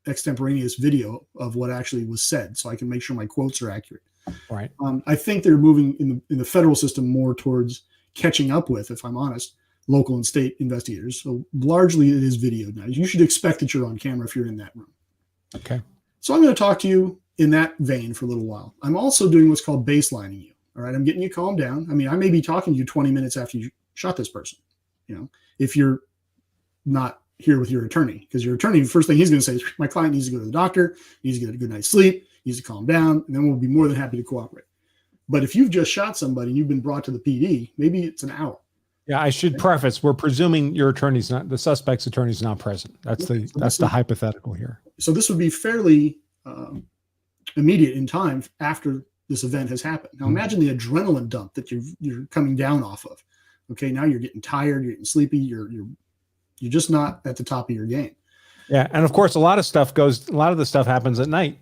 extemporaneous video of what actually was said, so I can make sure my quotes are accurate. Right. I think they're moving in the federal system more towards catching up with, if I'm honest, local and state investigators. So largely it is videoed now. You should expect that you're on camera if you're in that room. Okay. So I'm going to talk to you in that vein for a little while. I'm also doing what's called baselining you. All right. I'm getting you calmed down. I mean, I may be talking to you 20 minutes after you shot this person, if you're not here with your attorney, because your attorney, the first thing he's going to say is, my client needs to go to the doctor, needs to get a good night's sleep, needs to calm down, and then we'll be more than happy to cooperate. But if you've just shot somebody and you've been brought to the PD, maybe it's an hour. Yeah, I should preface, we're presuming the suspect's attorney's not present. That's the hypothetical here. So this would be fairly immediate in time after this event has happened. Now imagine the adrenaline dump that you're coming down off of. Okay, now you're getting tired, you're getting sleepy, you're just not at the top of your game. Yeah, and of course a lot of the stuff happens at night,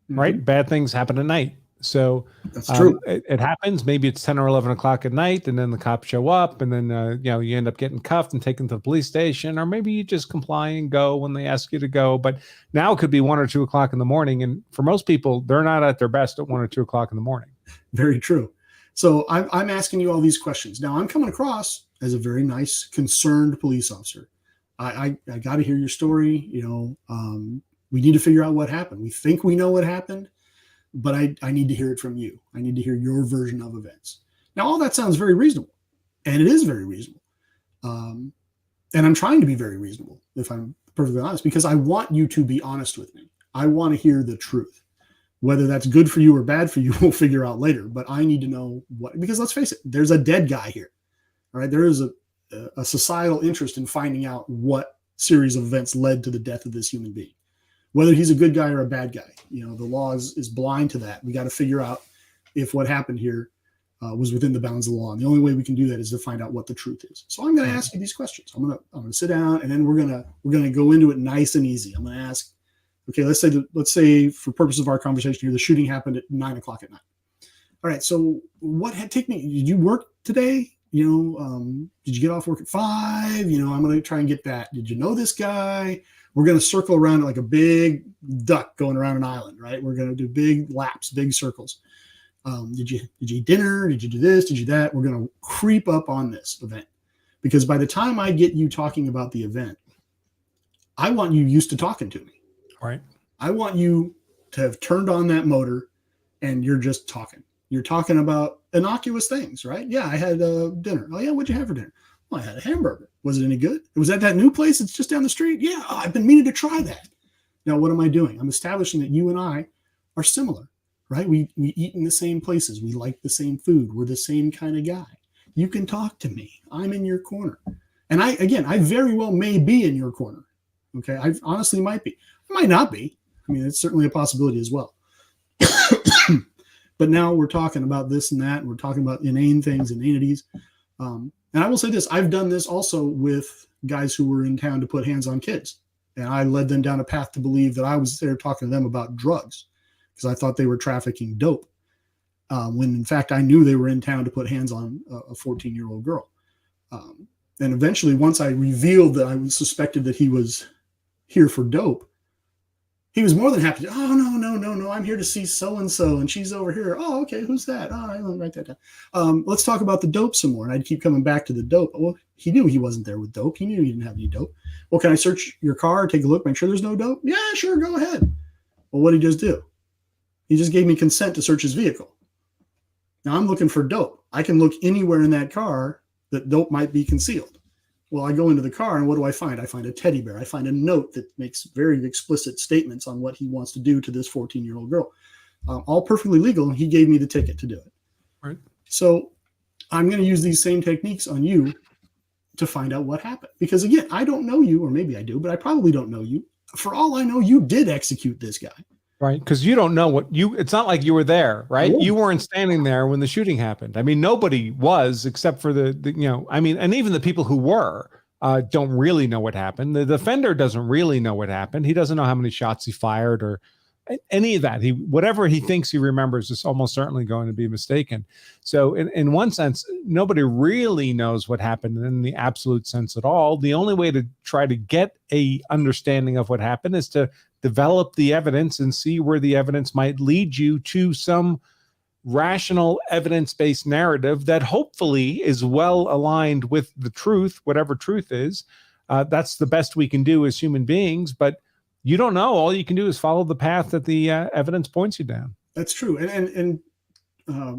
right? Mm-hmm. Bad things happen at night. So that's true. It happens. Maybe it's 10 or 11 o'clock at night, and then the cops show up, and then you end up getting cuffed and taken to the police station, or maybe you just comply and go when they ask you to go. But now it could be 1 or 2 o'clock in the morning, and for most people, they're not at their best at 1 or 2 o'clock in the morning. Very true. So I'm asking you all these questions. Now I'm coming across as a very nice, concerned police officer. I got to hear your story. We need to figure out what happened. We think we know what happened, but I need to hear it from you. I need to hear your version of events. Now, all that sounds very reasonable, and it is very reasonable. And I'm trying to be very reasonable, if I'm perfectly honest, because I want you to be honest with me. I want to hear the truth. Whether that's good for you or bad for you, we'll figure out later. But I need to know what, because let's face it, there's a dead guy here. All right. There is a societal interest in finding out what series of events led to the death of this human being, whether he's a good guy or a bad guy. The law is blind to that. We got to figure out if what happened here was within the bounds of the law. And the only way we can do that is to find out what the truth is. So I'm going to ask you these questions. I'm going to sit down, and then we're going to go into it nice and easy. I'm going to ask, okay, let's say for purposes of our conversation here, the shooting happened at 9:00 at night. All right. So what technique did you work today? Did you get off work at 5? I'm going to try and get that. Did you know this guy? We're going to circle around like a big duck going around an island, right? We're going to do big laps, big circles. Did you eat dinner? Did you do this? Did you that? We're going to creep up on this event, because by the time I get you talking about the event, I want you used to talking to me. All right. I want you to have turned on that motor and you're just talking. You're talking about innocuous things, right? Yeah, I had dinner. Oh, yeah, what'd you have for dinner? Well, I had a hamburger. Was it any good? It was at that new place that's just down the street? Yeah, I've been meaning to try that. Now, what am I doing? I'm establishing that you and I are similar, right? We eat in the same places. We like the same food. We're the same kind of guy. You can talk to me. I'm in your corner. And I very well may be in your corner. Okay, I honestly might be. I might not be. I mean, it's certainly a possibility as well. But now we're talking about this and that, and we're talking about inane things, inanities. And I will say this, I've done this also with guys who were in town to put hands on kids. And I led them down a path to believe that I was there talking to them about drugs, because I thought they were trafficking dope. When in fact, I knew they were in town to put hands on a 14-year-old girl. And eventually, once I revealed that I was suspected that he was here for dope, he was more than happy to, oh, no, I'm here to see so-and-so, and she's over here. Oh, okay, who's that? Oh, I'll write that down. Let's talk about the dope some more. And I'd keep coming back to the dope. Well, he knew he wasn't there with dope. He knew he didn't have any dope. Well, can I search your car, take a look, make sure there's no dope? Yeah, sure, go ahead. Well, what did he just do? He just gave me consent to search his vehicle. Now I'm looking for dope. I can look anywhere in that car that dope might be concealed. Well, I go into the car, and what do I find? I find a teddy bear. I find a note that makes very explicit statements on what he wants to do to this 14-year-old girl. All perfectly legal, and he gave me the ticket to do it. Right. So I'm going to use these same techniques on you to find out what happened. Because, again, I don't know you, or maybe I do, but I probably don't know you. For all I know, you did execute this guy. Right. Because you don't know it's not like you were there, right? You weren't standing there when the shooting happened. I mean, nobody was, except for and even the people who were don't really know what happened. The defender doesn't really know what happened. He doesn't know how many shots he fired or any of that. Whatever he thinks he remembers is almost certainly going to be mistaken. So in one sense, nobody really knows what happened in the absolute sense at all. The only way to try to get a understanding of what happened is to develop the evidence and see where the evidence might lead you to some rational evidence-based narrative that hopefully is well aligned with the truth, whatever truth is. That's the best we can do as human beings, but you don't know. All you can do is follow the path that the evidence points you down. That's true. And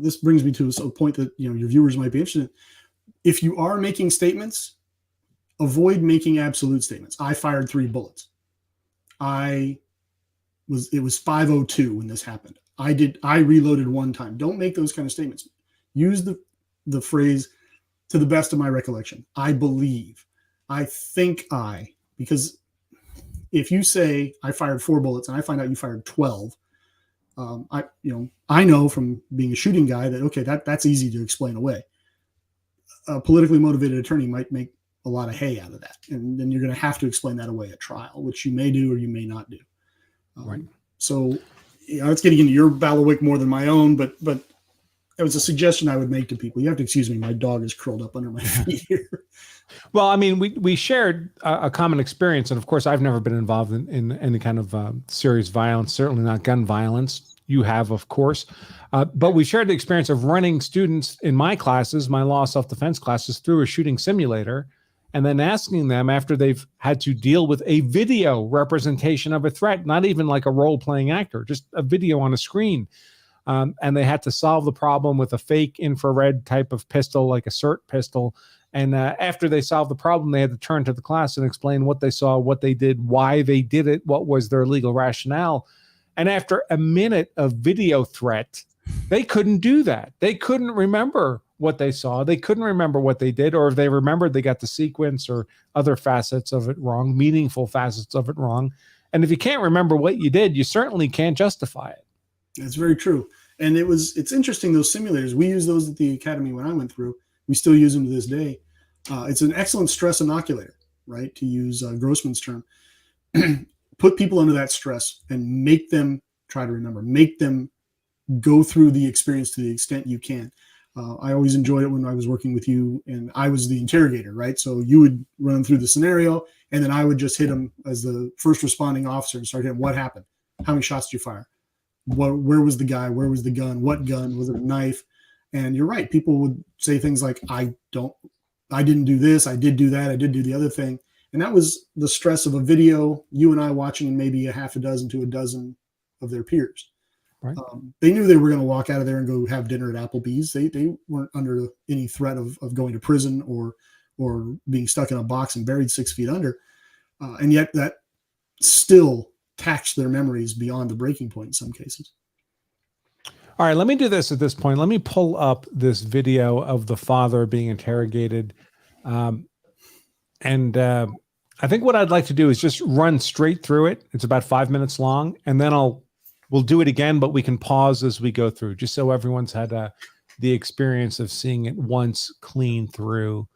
this brings me to a point that your viewers might be interested in. If you are making statements, avoid making absolute statements. I fired 3 bullets. It was 5:02 when this happened. I reloaded 1 time. Don't make those kind of statements. Use the phrase, to the best of my recollection. I believe. I think because if you say I fired 4 bullets and I find out you fired 12, I know from being a shooting guy that, okay, that's easy to explain away. A politically motivated attorney might make a lot of hay out of that. And then you're going to have to explain that away at trial, which you may do or you may not do. Right. So, it's getting into your bailiwick more than my own, but it was a suggestion I would make to people. You have to excuse me. My dog is curled up under my feet here. Well, I mean, we shared a common experience. And of course, I've never been involved in any kind of serious violence, certainly not gun violence. you have, of course. But we shared the experience of running students in my classes, my law self-defense classes, through a shooting simulator, and then asking them after they've had to deal with a video representation of a threat, not even like a role-playing actor, just a video on a screen. And they had to solve the problem with a fake infrared type of pistol, like a SIRT pistol. And after they solved the problem, they had to turn to the class and explain what they saw, what they did, why they did it, what was their legal rationale. And after a minute of video threat, they couldn't do that. They couldn't remember what they saw. They couldn't remember what they did, or if they remembered, they got the sequence or other facets of it wrong, meaningful facets of it wrong. And if you can't remember what you did, you certainly can't justify it. That's very true. And it's interesting, those simulators. We use those at the academy when I went through. We still use them to this day. It's an excellent stress inoculator, right? To use Grossman's term. Put people under that stress and make them try to remember, make them go through the experience to the extent you can. I always enjoyed it when I was working with you and I was the interrogator, right? So you would run through the scenario and then I would just hit them as the first responding officer and start hitting, what happened? How many shots did you fire? Where was the guy? Where was the gun? What gun? Was it a knife? And you're right. People would say things like, I didn't do this. I did do that. I did do the other thing. And that was the stress of a video, you and I watching, and maybe a half a dozen to a dozen of their peers. Right. They knew they were going to walk out of there and go have dinner at Applebee's. They weren't under any threat of going to prison or being stuck in a box and buried 6 feet under. And yet that still taxed their memories beyond the breaking point in some cases. All right, let me do this at this point. Let me pull up this video of the father being interrogated. I think what I'd like to do is just run straight through it. It's about 5 minutes long, and then we'll do it again, but we can pause as we go through, just so everyone's had the experience of seeing it once clean through.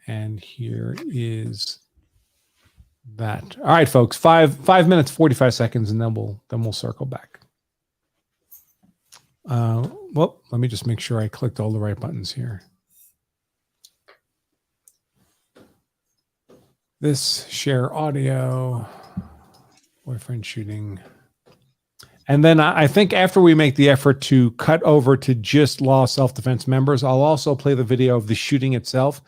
And here is that. All right, folks, 5 minutes, 45 seconds, and then we'll circle back. Well, let me just make sure I clicked all the right buttons here. This share audio, boyfriend shooting. And then I think after we make the effort to cut over to just law self-defense members, I'll also play the video of the shooting itself.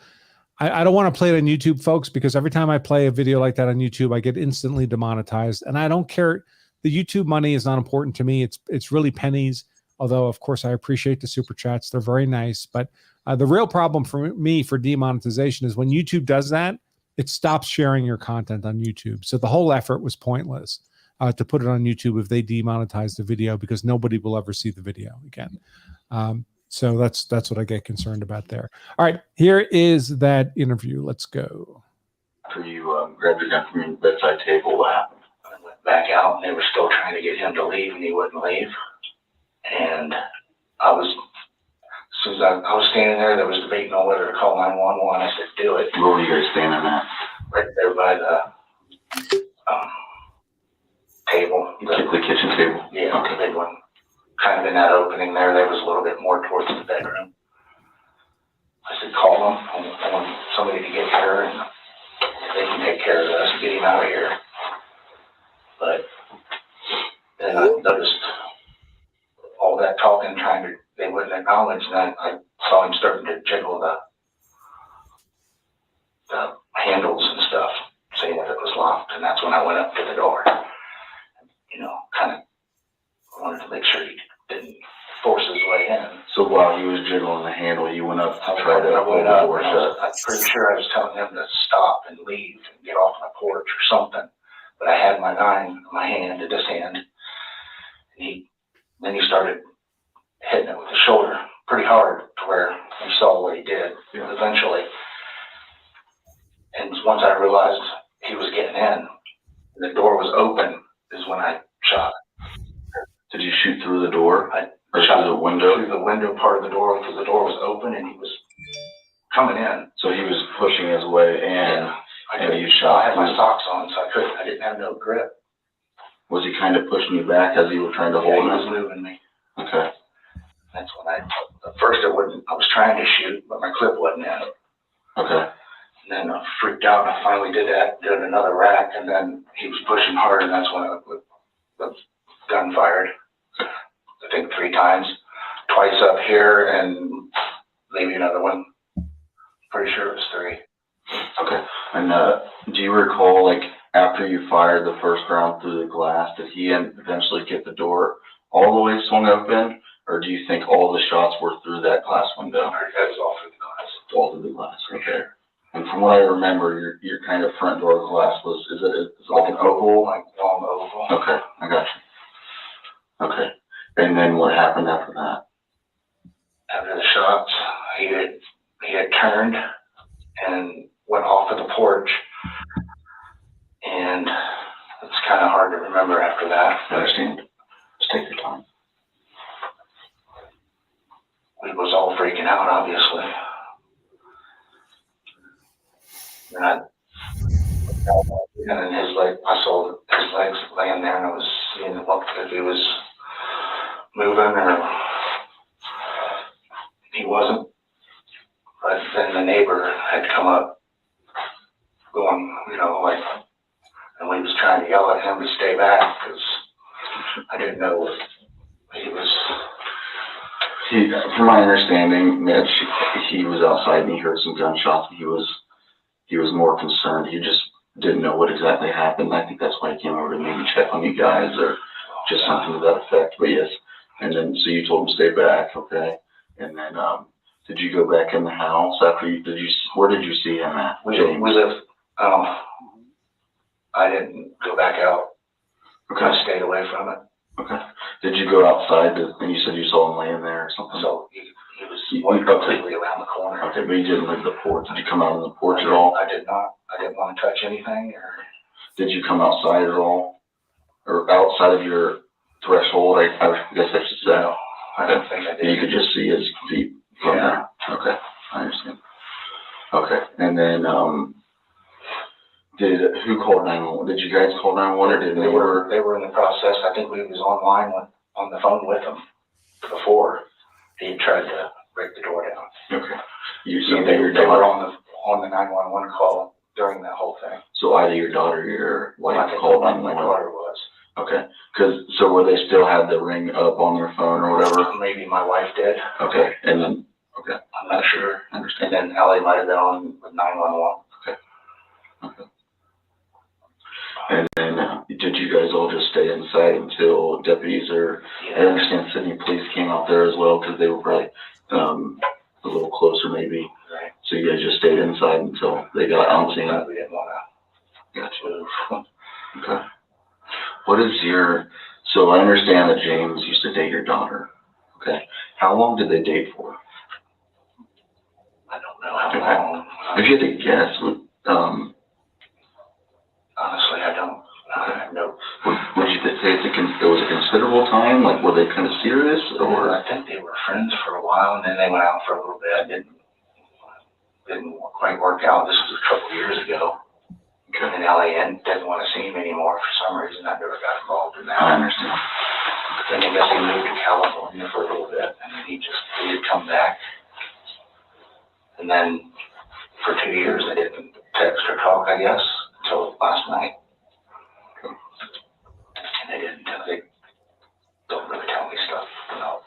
I don't want to play it on YouTube, folks, because every time I play a video like that on YouTube, I get instantly demonetized. And I don't care. The YouTube money is not important to me. It's really pennies, although, of course, I appreciate the super chats. They're very nice. But the real problem for me for demonetization is when YouTube does that, it stops sharing your content on YouTube. So the whole effort was pointless to put it on YouTube if they demonetize the video, because nobody will ever see the video again. So that's what I get concerned about there. All right, here is that interview. Let's go. After you grabbed your gun from your bedside table, what happened? I went back out, and they were still trying to get him to leave, and he wouldn't leave. And as soon as I was standing there, was debating on whether to call 911. I said, do it. Where were you guys standing at? Right there by the table. The kitchen table? Yeah, okay. The big one. Kind of in that opening there was a little bit more towards the bedroom. I said, call them. I want somebody to get here, and they can take care of us, get him out of here. But then I noticed all that talking, they wouldn't acknowledge, and I saw him starting to jiggle the handles and stuff, saying that it was locked, and that's when I went up to the door. Kind of wanted to make sure he didn't force his way in. So while he was jiggling the handle, you went up to try to open the door shut? I'm pretty sure I was telling him to stop and leave and get off my porch or something. But I had my 9 in my hand, in his hand. And then he started hitting it with his shoulder pretty hard to where you saw what he did eventually. And once I realized he was getting in, and the door was open, is when I shot. Did you shoot through the door? I shot through the window? Through the window part of the door, because the door was open and he was coming in. So he was pushing his way in, and you shot. I had my socks on, so I didn't have no grip. Was he kind of pushing you back as you were trying to hold him? He was moving me. Okay. That's when at first I was trying to shoot, but my clip wasn't in. Okay. And then freaked out, and I finally did another rack, and then he was pushing hard, and that's when the gun fired. I think 3 times, twice up here, and maybe another one. Pretty sure it was 3. Okay. And do you recall, like, after you fired the first round through the glass, did he eventually get the door all the way swung open, or do you think all the shots were through that glass window? That was all through the glass. All through the glass. Okay. And from what I remember, your kind of front door glass is it like an oval? Like long oval. Okay, I got you. Okay. And then what happened after that? After the shots, he had turned and went off of the porch, and it's kind of hard to remember after that. I understand. Just take your time. We was all freaking out, obviously. And then I saw his legs laying there, and I was seeing if he was moving or he wasn't. But then the neighbor had come up, going, and we was trying to yell at him to stay back because I didn't know if he was. From my understanding, Mitch, he was outside and he heard some gunshots. And he was more concerned. He just didn't know what exactly happened. I think that's why he came over to maybe check on you guys or just something to that effect. But yes, and then so you told him to stay back, okay? And then did you go back in the house after where did you see him at? We lived. I didn't go back out. Okay. I stayed away from it. Okay. Did you go outside and you said you saw him laying there or something? So he was completely around the corner. Okay, but you didn't leave the porch. Did you come out on the porch at all? I did not. I didn't want to touch anything. Did you come outside at all? Or outside of your threshold, I guess I should say. No, I don't think I did. You could just see his feet from there. Okay, I understand. Okay, and then who called 911? Did you guys call 911 or did they were in the process? I think we was online on the phone with them before he tried to break the door down. Okay. You So see they your were daughter. on the 911 call during that whole thing. So either your daughter or your wife I think called my 911. daughter was. Okay. So where they still had the ring up on their phone or whatever. Maybe my wife did. Okay. And then I'm not sure. I understand. And then Allie might have been on with 911. Okay. And then did you guys all just stay inside until deputies or I understand Sydney police came out there as well because they were probably a little closer maybe. Right. So you guys just stayed inside until they got on scene. We didn't want to. Gotcha. Okay. So I understand that James used to date your daughter. Okay. How long did they date for? I don't know how long. If you had to guess, Honestly, I don't. I have no. would you say it was a considerable time? Like, were they kind of serious or? I think they were friends for a while, and then they went out for a little bit. Didn't quite work out. This was a couple years ago. Okay. And Allie didn't want to see him anymore for some reason. I never got involved in that. I understand. Then I guess he moved to California for a little bit, and then he would come back. And then for 2 years, I didn't text or talk, I guess, until last night. And they don't really tell me stuff about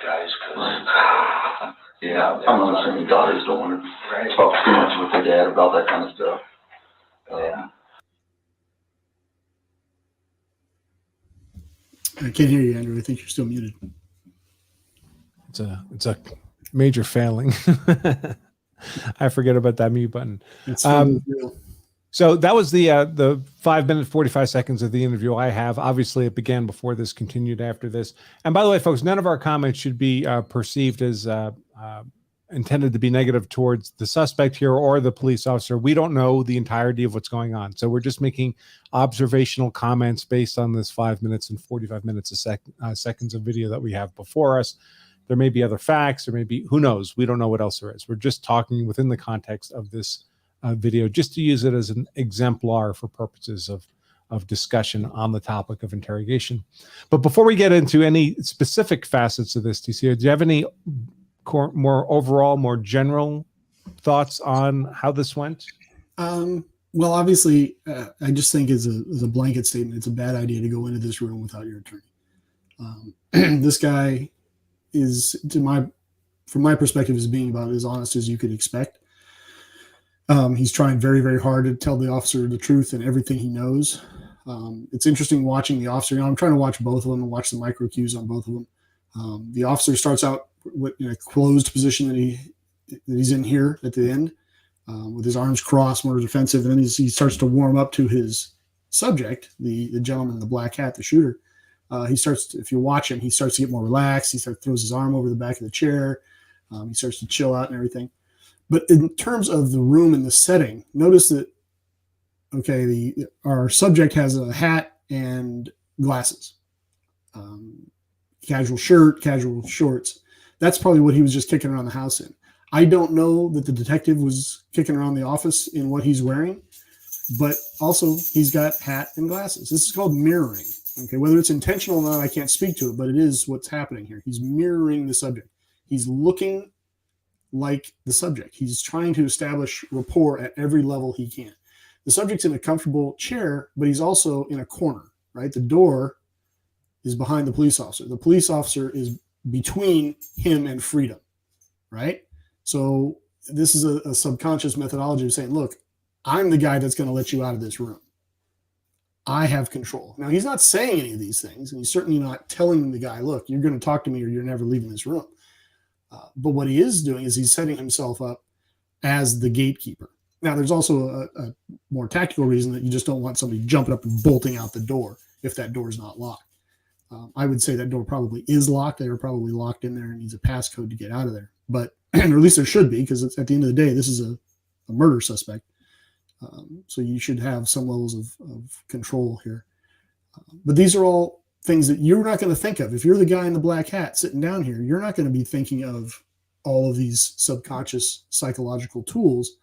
guys, because, Yeah, I'm assuming daughters don't want right. to talk too much with their dad about that kind of stuff. Yeah. I can't hear you, Andrew. I think you're still muted. It's a major failing. I forget about that mute button. It's real. So that was the 5 minute 45 seconds of the interview I have. Obviously, it began before this, continued after this. And by the way, folks, none of our comments should be perceived as intended to be negative towards the suspect here or the police officer. We don't know the entirety of what's going on. So we're just making observational comments based on this 5 minutes and 45 minutes a seconds of video that we have before us. There may be other facts, or maybe, who knows? We don't know what else there is. We're just talking within the context of this video, just to use it as an exemplar for purposes of discussion on the topic of interrogation. But before we get into any specific facets of this, TCO, do you have any more overall, more general thoughts on how this went? Well, obviously, I just think as a blanket statement, it's a bad idea to go into this room without your attorney. This guy is, from my perspective, is being about as honest as you could expect. He's trying very, very hard to tell the officer the truth and everything he knows. It's interesting watching the officer. I'm trying to watch both of them and watch the micro cues on both of them. The officer starts out in a closed position that he's in here at the end, with his arms crossed, more defensive, and then he starts to warm up to his subject, the gentleman in the black hat, the shooter. If you watch him, he starts to get more relaxed. He throws his arm over the back of the chair. He starts to chill out and everything. But in terms of the room and the setting, notice that, okay, our subject has a hat and glasses, casual shirt, casual shorts. That's probably what he was just kicking around the house in. I don't know that the detective was kicking around the office in what he's wearing, but also he's got hat and glasses. This is called mirroring. Okay, whether it's intentional or not, I can't speak to it, but it is what's happening here. He's mirroring the subject. He's looking like the subject. He's trying to establish rapport at every level he can. The subject's in a comfortable chair, but he's also in a corner, right? The door is behind the police officer. The police officer is between him and freedom, right? So this is a subconscious methodology of saying, look, I'm the guy that's going to let you out of this room. I have control. Now, he's not saying any of these things, and he's certainly not telling the guy, look, you're going to talk to me or you're never leaving this room. But what he is doing is he's setting himself up as the gatekeeper. Now, there's also a more tactical reason that you just don't want somebody jumping up and bolting out the door if that door is not locked. I would say that door probably is locked. They were probably locked in there and needs a passcode to get out of there. But, or at least there should be, because at the end of the day, this is a murder suspect. So you should have some levels of control here. But these are all things that you're not going to think of. If you're the guy in the black hat sitting down here, you're not going to be thinking of all of these subconscious psychological tools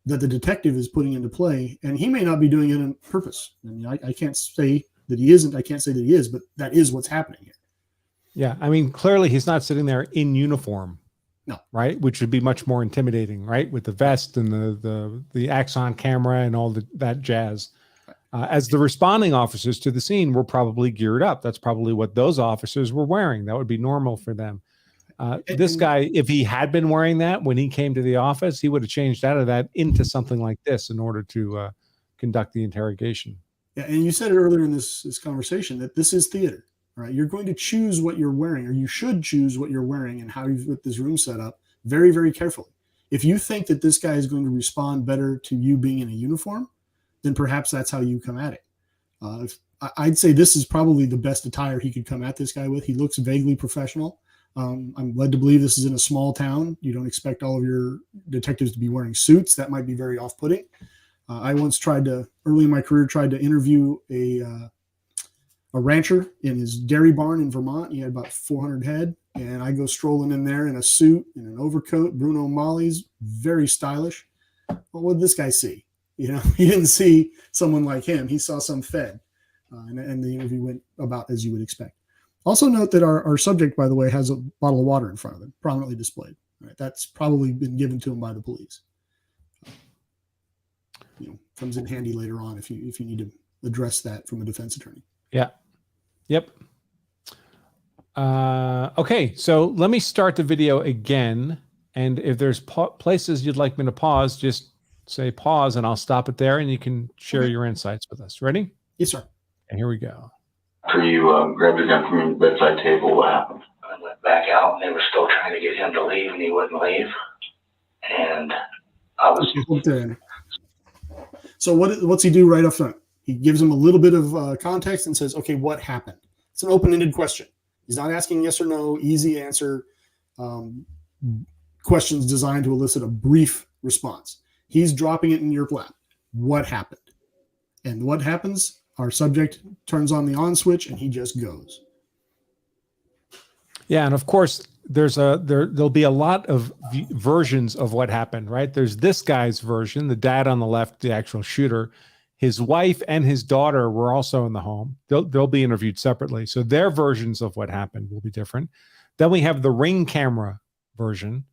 that the detective is putting into play. And he may not be doing it on purpose. I mean, I can't say that he isn't. I can't say that he is, but that is what's happening here. Yeah. I mean, clearly he's not sitting there in uniform. No. Right. Which would be much more intimidating, right? With the vest and the Axon camera and all that jazz. As the responding officers to the scene were probably geared up. That's probably what those officers were wearing. That would be normal for them. This guy, if he had been wearing that when he came to the office, he would have changed out of that into something like this in order to conduct the interrogation. Yeah, and you said it earlier in this conversation that this is theater. Right, you're going to choose what you're wearing, or you should choose what you're wearing and how you've got this room set up very, very carefully. If you think that this guy is going to respond better to you being in a uniform, then perhaps that's how you come at it. I'd say this is probably the best attire he could come at this guy with. He looks vaguely professional. I'm led to believe this is in a small town. You don't expect all of your detectives to be wearing suits. That might be very off-putting. I once early in my career, tried to interview a rancher in his dairy barn in Vermont. He had about 400 head, and I go strolling in there in a suit and an overcoat, Bruno Magli's, very stylish. Well, what did this guy see? You know, he didn't see someone like him. He saw some fed, and the interview went about as you would expect. Also note that our subject, by the way, has a bottle of water in front of him, prominently displayed. Right? That's probably been given to him by the police. Comes in handy later on if you need to address that from a defense attorney. Yeah. Yep. Okay, so let me start the video again. And if there's places you'd like me to pause, just say pause and I'll stop it there and you can share your insights with us. Ready? Yes, sir. And here we go. After you grabbed your gun from your bedside table, what happened? I went back out and they were still trying to get him to leave and he wouldn't leave. And I was... So what's he do right up front? He gives him a little bit of context and says, okay, what happened? It's an open-ended question. He's not asking yes or no, easy answer, questions designed to elicit a brief response. He's dropping it in your lap. What happened? And what happens? Our subject turns on the on switch and he just goes. Yeah, and of course, there'll be a lot of versions of what happened, right? There's this guy's version, the dad on the left, the actual shooter. His wife and his daughter were also in the home. They'll be interviewed separately. So their versions of what happened will be different. Then we have the ring camera version.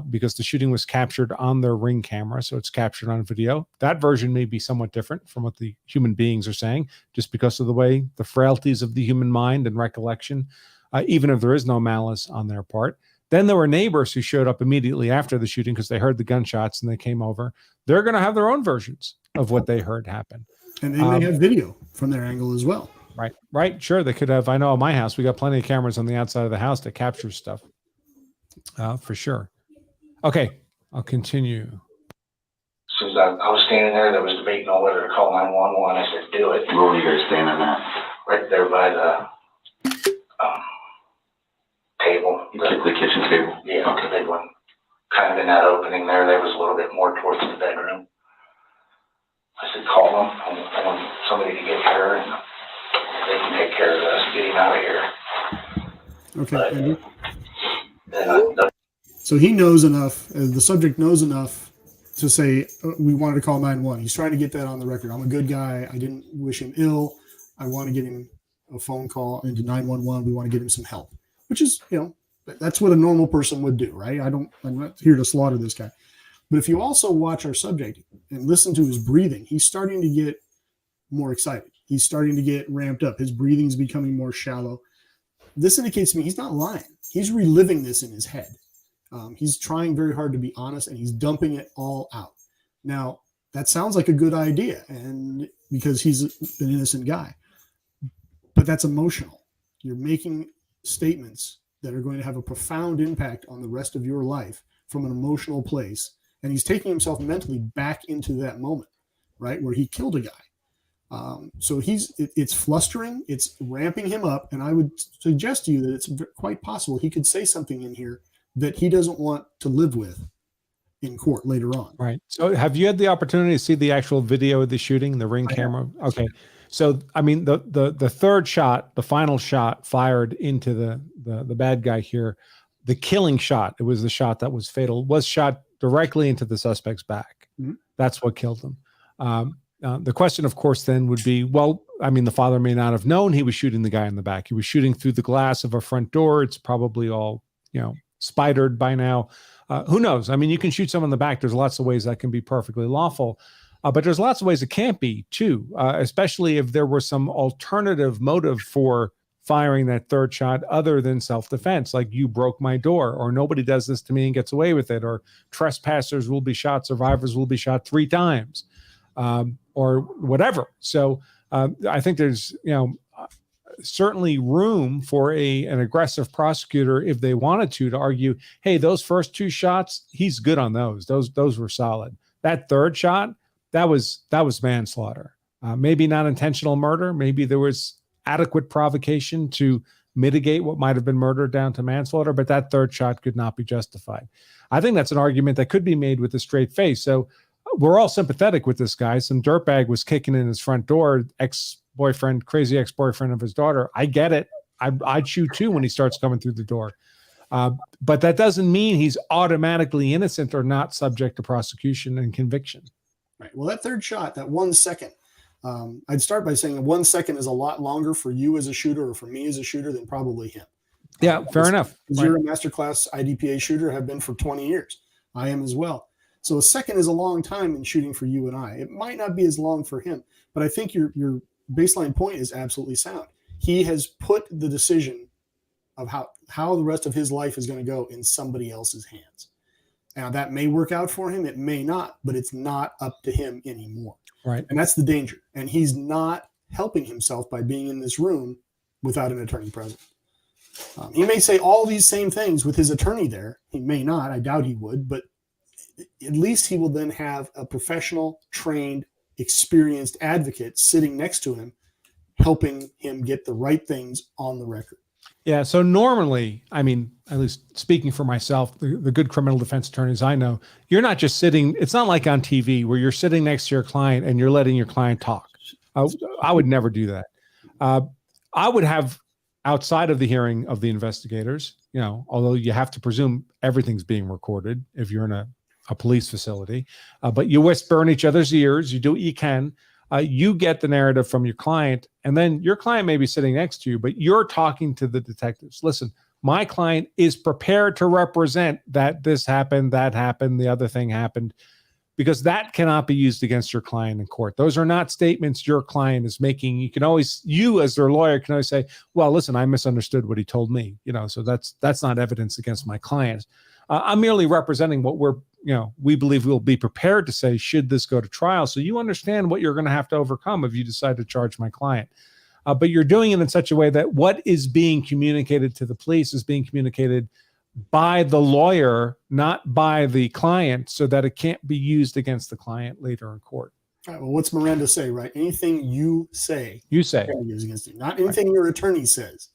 because the shooting was captured on their Ring camera, so it's captured on video. That version may be somewhat different from what the human beings are saying, just because of the way the frailties of the human mind and recollection, even if there is no malice on their part. Then there were neighbors who showed up immediately after the shooting because they heard the gunshots and they came over. They're going to have their own versions of what they heard happen. And they may have video from their angle as well. Right. Sure. They could have. I know at my house, we got plenty of cameras on the outside of the house that capture stuff. For sure. Okay. I'll continue. As soon as I was standing there was debating on whether to call 911. I said, do it. Where were you guys standing at? Right there by the table. The kitchen table? Yeah, Okay. the big one. Kind of in that opening there was a little bit more towards the bedroom. I said, call them. I want somebody to get here and they can take care of this. Get him out of here. Okay, But, Andrew. then So he knows enough, the subject knows enough to say, we wanted to call 911. He's trying to get that on the record. I'm a good guy. I didn't wish him ill. I want to get him a phone call into 911. We want to get him some help, which is, that's what a normal person would do, right? I'm not here to slaughter this guy. But if you also watch our subject and listen to his breathing, he's starting to get more excited. He's starting to get ramped up. His breathing is becoming more shallow. This indicates to me he's not lying. He's reliving this in his head. He's trying very hard to be honest, and he's dumping it all out. Now, that sounds like a good idea, and because he's an innocent guy. But that's emotional. You're making statements that are going to have a profound impact on the rest of your life from an emotional place. And he's taking himself mentally back into that moment, right, where he killed a guy. So it's flustering, it's ramping him up, and I would suggest to you that it's quite possible he could say something in here that he doesn't want to live with in court later on. Right. So have you had the opportunity to see the actual video of the shooting, the Ring camera? Okay. So, I mean, the third shot, the final shot fired into the bad guy here, the killing shot, it was the shot that was fatal, was shot directly into the suspect's back. Mm-hmm. That's what killed him. The question, of course, then would be, well, I mean, the father may not have known he was shooting the guy in the back. He was shooting through the glass of a front door. It's probably all, spidered by now. Who knows? I mean, you can shoot someone in the back. There's lots of ways that can be perfectly lawful. But there's lots of ways it can't be, too, especially if there was some alternative motive for firing that third shot other than self-defense, like you broke my door, or nobody does this to me and gets away with it, or trespassers will be shot, survivors will be shot 3 times, or whatever. So I think there's, certainly room for an aggressive prosecutor, if they wanted to argue, hey, those first 2 shots, he's good on those. Those were solid. That third shot, that was manslaughter. Maybe not intentional murder. Maybe there was adequate provocation to mitigate what might have been murder down to manslaughter, but that third shot could not be justified. I think that's an argument that could be made with a straight face. So we're all sympathetic with this guy. Some dirtbag was kicking in his front door, ex-boyfriend, crazy ex-boyfriend of his daughter. I get it. I'd shoot too when he starts coming through the door. But that doesn't mean he's automatically innocent or not subject to prosecution and conviction. Right. Well, that third shot, that 1 second, I'd start by saying 1 second is a lot longer for you as a shooter or for me as a shooter than probably him. Yeah, fair enough. You're a masterclass IDPA shooter, have been for 20 years. I am as well. So a second is a long time in shooting for you and I. It might not be as long for him, but I think your baseline point is absolutely sound. He has put the decision of how the rest of his life is going to go in somebody else's hands. Now, that may work out for him. It may not, but it's not up to him anymore. Right. And that's the danger. And he's not helping himself by being in this room without an attorney present. He may say all these same things with his attorney there. He may not. I doubt he would. But at least he will then have a professional, trained, experienced advocate sitting next to him, helping him get the right things on the record. Yeah. So normally, I mean, at least speaking for myself, the good criminal defense attorneys I know, you're not just sitting. It's not like on TV where you're sitting next to your client and you're letting your client talk. I would never do that. I would have, outside of the hearing of the investigators, although you have to presume everything's being recorded if you're in a police facility, but you whisper in each other's ears, you do what you can. You get the narrative from your client, and then your client may be sitting next to you, but you're talking to the detectives. Listen, my client is prepared to represent that this happened, that happened, the other thing happened, because that cannot be used against your client in court. Those are not statements your client is making. You can always, you as their lawyer can always say, well, listen, I misunderstood what he told me, so that's not evidence against my client. I'm merely representing what we believe we'll be prepared to say should this go to trial. So you understand what you're going to have to overcome if you decide to charge my client. But you're doing it in such a way that what is being communicated to the police is being communicated by the lawyer, not by the client, so that it can't be used against the client later in court. All right, well, what's Miranda say, right? Anything you say can be used against you, not anything your attorney says.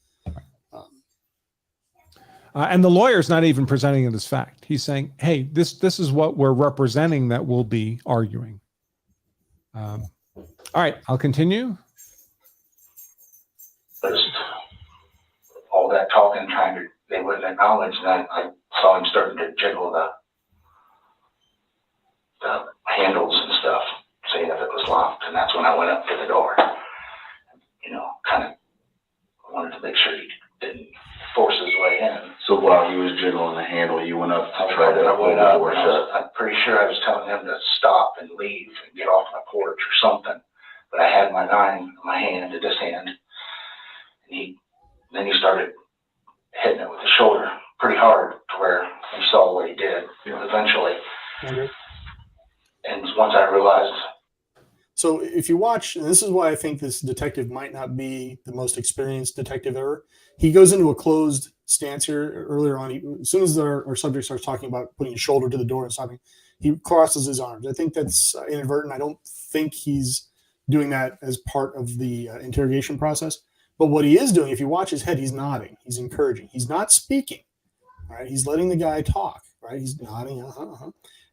And the lawyer's not even presenting it as fact. He's saying, hey, this is what we're representing that we'll be arguing. All right, I'll continue. Just all that talking, they wouldn't acknowledge that. I saw him starting to jiggle the handles and stuff, seeing if it was locked, and that's when I went up to the door. Kind of wanted to make sure he didn't force his way in. So while he was jiggling the handle, you went up to try to hold the door shut. I'm pretty sure I was telling him to stop and leave and get off my porch or something, but I had my knife in my hand, in his hand. Then he started hitting it with the shoulder pretty hard to where you saw what he did eventually. Mm-hmm. And once I realized. So if you watch, and this is why I think this detective might not be the most experienced detective ever, he goes into a closed stance here earlier on. As soon as our subject starts talking about putting his shoulder to the door and stopping, he crosses his arms. I think that's inadvertent. I don't think he's doing that as part of the interrogation process. But what he is doing, if you watch his head, he's nodding. He's encouraging. He's not speaking. Right? He's letting the guy talk. Right? He's nodding.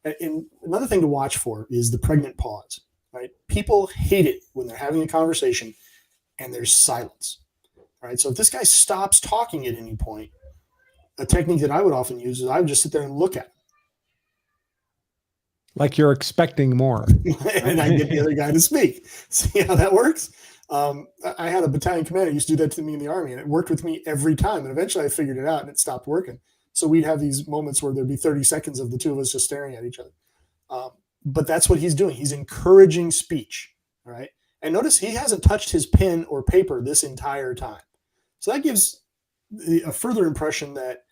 And another thing to watch for is the pregnant pause. Right? People hate it when they're having a conversation and there's silence. Right? So if this guy stops talking at any point, a technique that I would often use is I would just sit there and look at him. Like you're expecting more. And I get the other guy to speak. See how that works? I had a battalion commander who used to do that to me in the Army, and it worked with me every time. And eventually I figured it out and it stopped working. So we'd have these moments where there'd be 30 seconds of the two of us just staring at each other. But that's what he's doing. He's encouraging speech. All right. And notice he hasn't touched his pen or paper this entire time. So that gives a further impression that,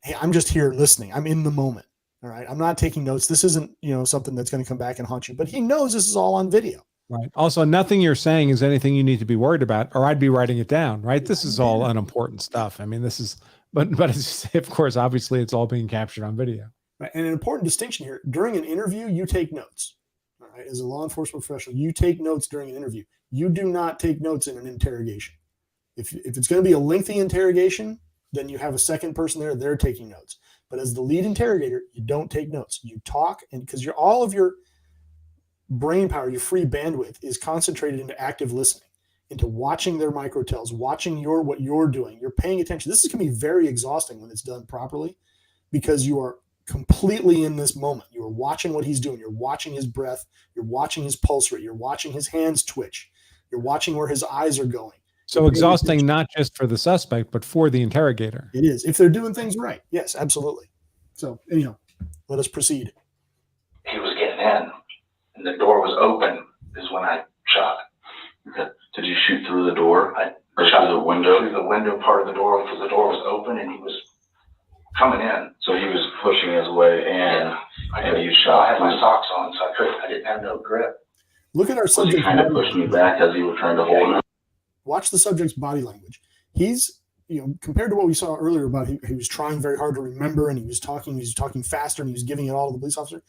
hey, I'm just here listening. I'm in the moment. All right. I'm not taking notes. This isn't, something that's going to come back and haunt you, but he knows this is all on video. Right. Also, nothing you're saying is anything you need to be worried about, or I'd be writing it down, right? This is all unimportant stuff. I mean, this is, but as you say, of course, obviously it's all being captured on video. Right. And an important distinction here, during an interview, you take notes. All right. As a law enforcement professional, you take notes during an interview. You do not take notes in an interrogation. If it's going to be a lengthy interrogation, then you have a second person there, they're taking notes. But as the lead interrogator, you don't take notes. You talk, and because all of your brain power, your free bandwidth is concentrated into active listening, into watching their microtells, watching what you're doing. You're paying attention. This is going to be very exhausting when it's done properly, because you are completely in this moment. You are watching what he's doing. You're watching his breath. You're watching his pulse rate. You're watching his hands twitch. You're watching where his eyes are going. So exhausting, not just for the suspect, but for the interrogator. It is, if they're doing things right. Yes, absolutely. So anyhow, let us proceed. He was getting in, and the door was open is when I shot. Okay. Did you shoot through the door? I shot through the window? Through the window part of the door, because the door was open and he was coming in. So he was pushing his way in, and you shot. I had my socks on, so I didn't have no grip. Look at our subject. He kind of pushed me back as you were trying to hold him. Watch the subject's body language. He's, compared to what we saw earlier about he was trying very hard to remember, and he was talking faster, and he was giving it all to the police officer.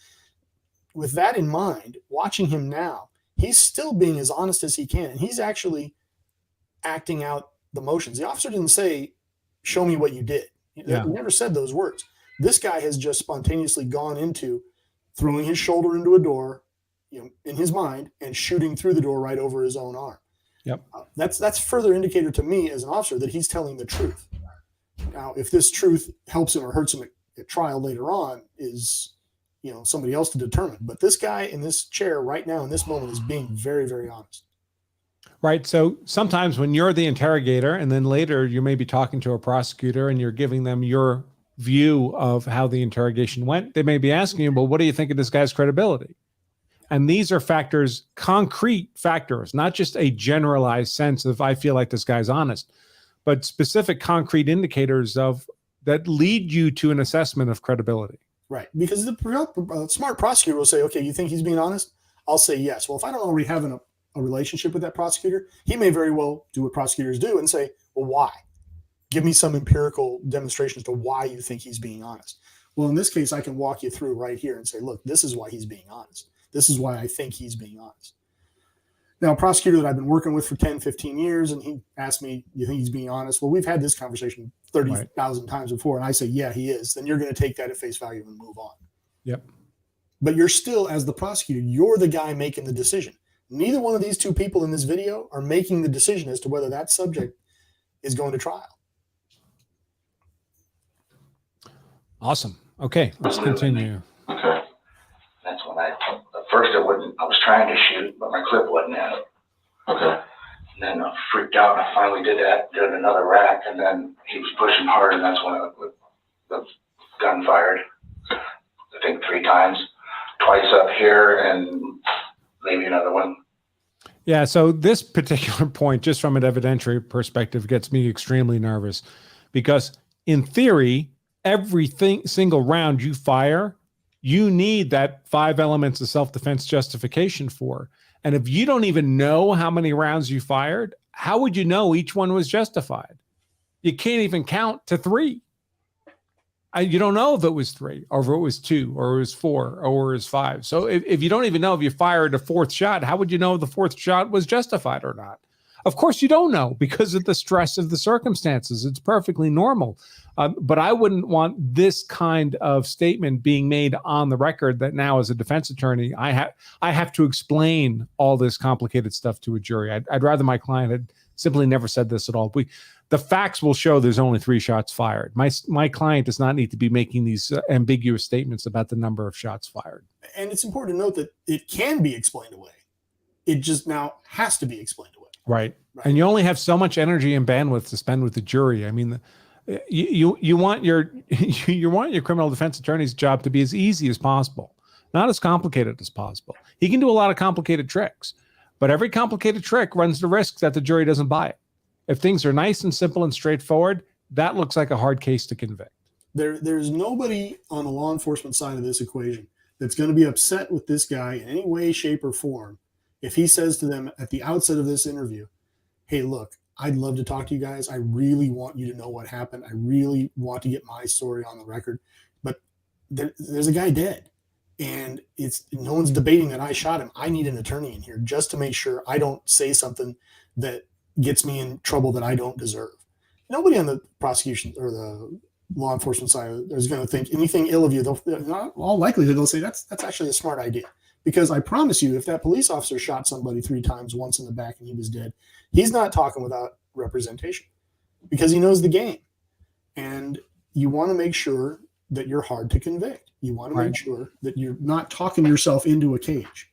With that in mind, watching him now, he's still being as honest as he can, and he's actually acting out the motions. The officer didn't say, "Show me what you did." He never said those words. This guy has just spontaneously gone into throwing his shoulder into a door, in his mind, and shooting through the door right over his own arm. Yep. That's further indicator to me as an officer that he's telling the truth. Now, if this truth helps him or hurts him at trial later on is, somebody else to determine. But this guy in this chair right now in this moment is being very, very honest. Right. So sometimes when you're the interrogator and then later you may be talking to a prosecutor and you're giving them your view of how the interrogation went, they may be asking you, well, what do you think of this guy's credibility? And these are factors, concrete factors, not just a generalized sense of I feel like this guy's honest, but specific concrete indicators of that lead you to an assessment of credibility. Right. Because the smart prosecutor will say, okay, you think he's being honest? I'll say yes. Well, if I don't already have a relationship with that prosecutor, he may very well do what prosecutors do and say, well, why? Give me some empirical demonstrations to why you think he's being honest. Well, in this case, I can walk you through right here and say, look, this is why he's being honest. This is why I think he's being honest. Now, a prosecutor that I've been working with for 10, 15 years, and he asked me, you think he's being honest? Well, we've had this conversation 30,000 times before, and I say, yeah, he is. Then you're going to take that at face value and move on. Yep. But you're still, as the prosecutor, you're the guy making the decision. Neither one of these two people in this video are making the decision as to whether that subject is going to trial. Awesome. Okay, let's continue. Okay. That's when at first I was trying to shoot, but my clip wasn't in it. Okay. And then I freaked out and I finally did another rack, and then he was pushing hard, and that's when the gun fired. I think 3 times, twice up here and maybe another one. Yeah, so this particular point, just from an evidentiary perspective, gets me extremely nervous because in theory, single round you fire, you need that 5 elements of self-defense justification for. And if you don't even know how many rounds you fired, how would you know each one was justified? You can't even count to 3. You don't know if it was 3 or if it was 2 or it was 4 or it was 5. So if you don't even know if you fired a 4th shot, how would you know if the 4th shot was justified or not? Of course you don't know because of the stress of the circumstances. It's perfectly normal. But I wouldn't want this kind of statement being made on the record that now as a defense attorney, I have to explain all this complicated stuff to a jury. I'd rather my client had simply never said this at all. The facts will show there's only 3 shots fired. My client does not need to be making these ambiguous statements about the number of shots fired. And it's important to note that it can be explained away. It just now has to be explained away. Right. And you only have so much energy and bandwidth to spend with the jury. I mean, you want your criminal defense attorney's job to be as easy as possible, not as complicated as possible. He can do a lot of complicated tricks, but every complicated trick runs the risk that the jury doesn't buy it. If things are nice and simple and straightforward, that looks like a hard case to convict. There's nobody on the law enforcement side of this equation that's going to be upset with this guy in any way, shape, or form if he says to them at the outset of this interview, hey, look, I'd love to talk to you guys. I really want you to know what happened. I really want to get my story on the record. But there's a guy dead. And no one's debating that I shot him. I need an attorney in here just to make sure I don't say something that gets me in trouble that I don't deserve. Nobody on the prosecution or the law enforcement side is going to think anything ill of you. Not all likelihood they'll say that's actually a smart idea. Because I promise you, if that police officer shot somebody 3 times, once in the back and he was dead, he's not talking without representation because he knows the game. And you want to make sure that you're hard to convict. You want to make sure that you're not talking yourself into a cage.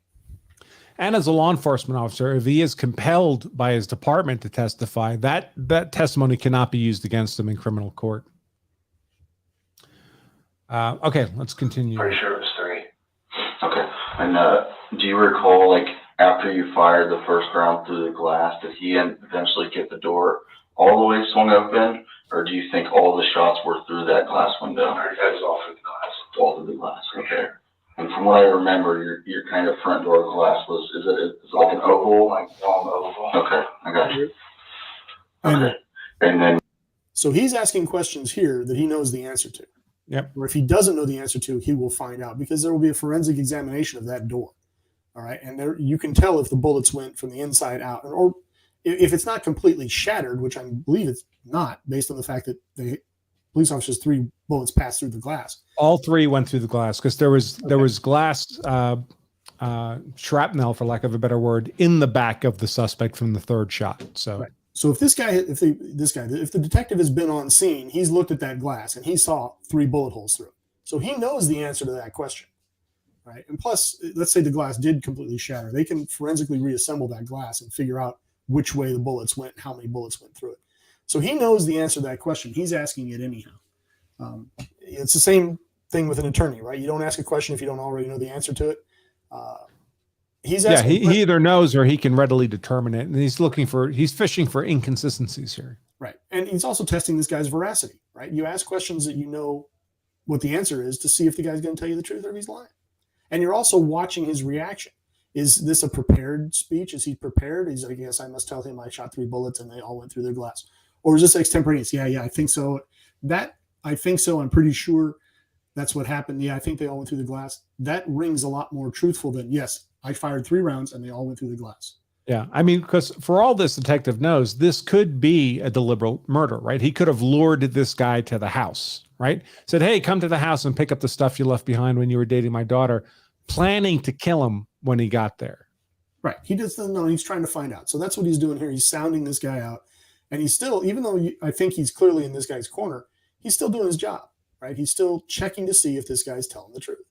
And as a law enforcement officer, if he is compelled by his department to testify, that testimony cannot be used against him in criminal court. Okay, let's continue. Pretty sure it was 3. Okay. And do you recall, like, after you fired the first round through the glass, did he eventually get the door all the way swung open, or do you think all the shots were through that glass window? That was all through the glass. All through the glass. Okay. And from what I remember, your kind of front door glass is it like an oval? Like long oval. Okay, I got you. Okay. And then. So he's asking questions here that he knows the answer to. Yep. Or if he doesn't know the answer to, he will find out because there will be a forensic examination of that door. All right. And there you can tell if the bullets went from the inside out or if it's not completely shattered, which I believe it's not based on the fact that the police officer's 3 bullets passed through the glass. All 3 went through the glass because there was glass shrapnel, for lack of a better word, in the back of the suspect from the 3rd shot. So. Right. So if the detective has been on scene, he's looked at that glass and he saw 3 bullet holes through it. So he knows the answer to that question, right? And plus, let's say the glass did completely shatter. They can forensically reassemble that glass and figure out which way the bullets went, how many bullets went through it. So he knows the answer to that question. He's asking it anyhow. It's the same thing with an attorney, right? You don't ask a question if you don't already know the answer to it. He's asking. He either knows or he can readily determine it, and he's fishing for inconsistencies here. Right, and he's also testing this guy's veracity. Right, you ask questions that you know what the answer is to see if the guy's going to tell you the truth or if he's lying. And you're also watching his reaction. Is this a prepared speech? Is he prepared? He's like, yes, I must tell him I shot 3 bullets and they all went through their glass. Or is this extemporaneous? Yeah, I think so. I think so. I'm pretty sure that's what happened. Yeah, I think they all went through the glass. That rings a lot more truthful than, yes, I fired 3 rounds and they all went through the glass. Yeah, I mean, because for all this detective knows, this could be a deliberate murder, right? He could have lured this guy to the house, right? Said, hey, come to the house and pick up the stuff you left behind when you were dating my daughter, planning to kill him when he got there. Right. He doesn't know. He's trying to find out. So that's what he's doing here. He's sounding this guy out. And he's still, even though I think he's clearly in this guy's corner, he's still doing his job, right? He's still checking to see if this guy's telling the truth.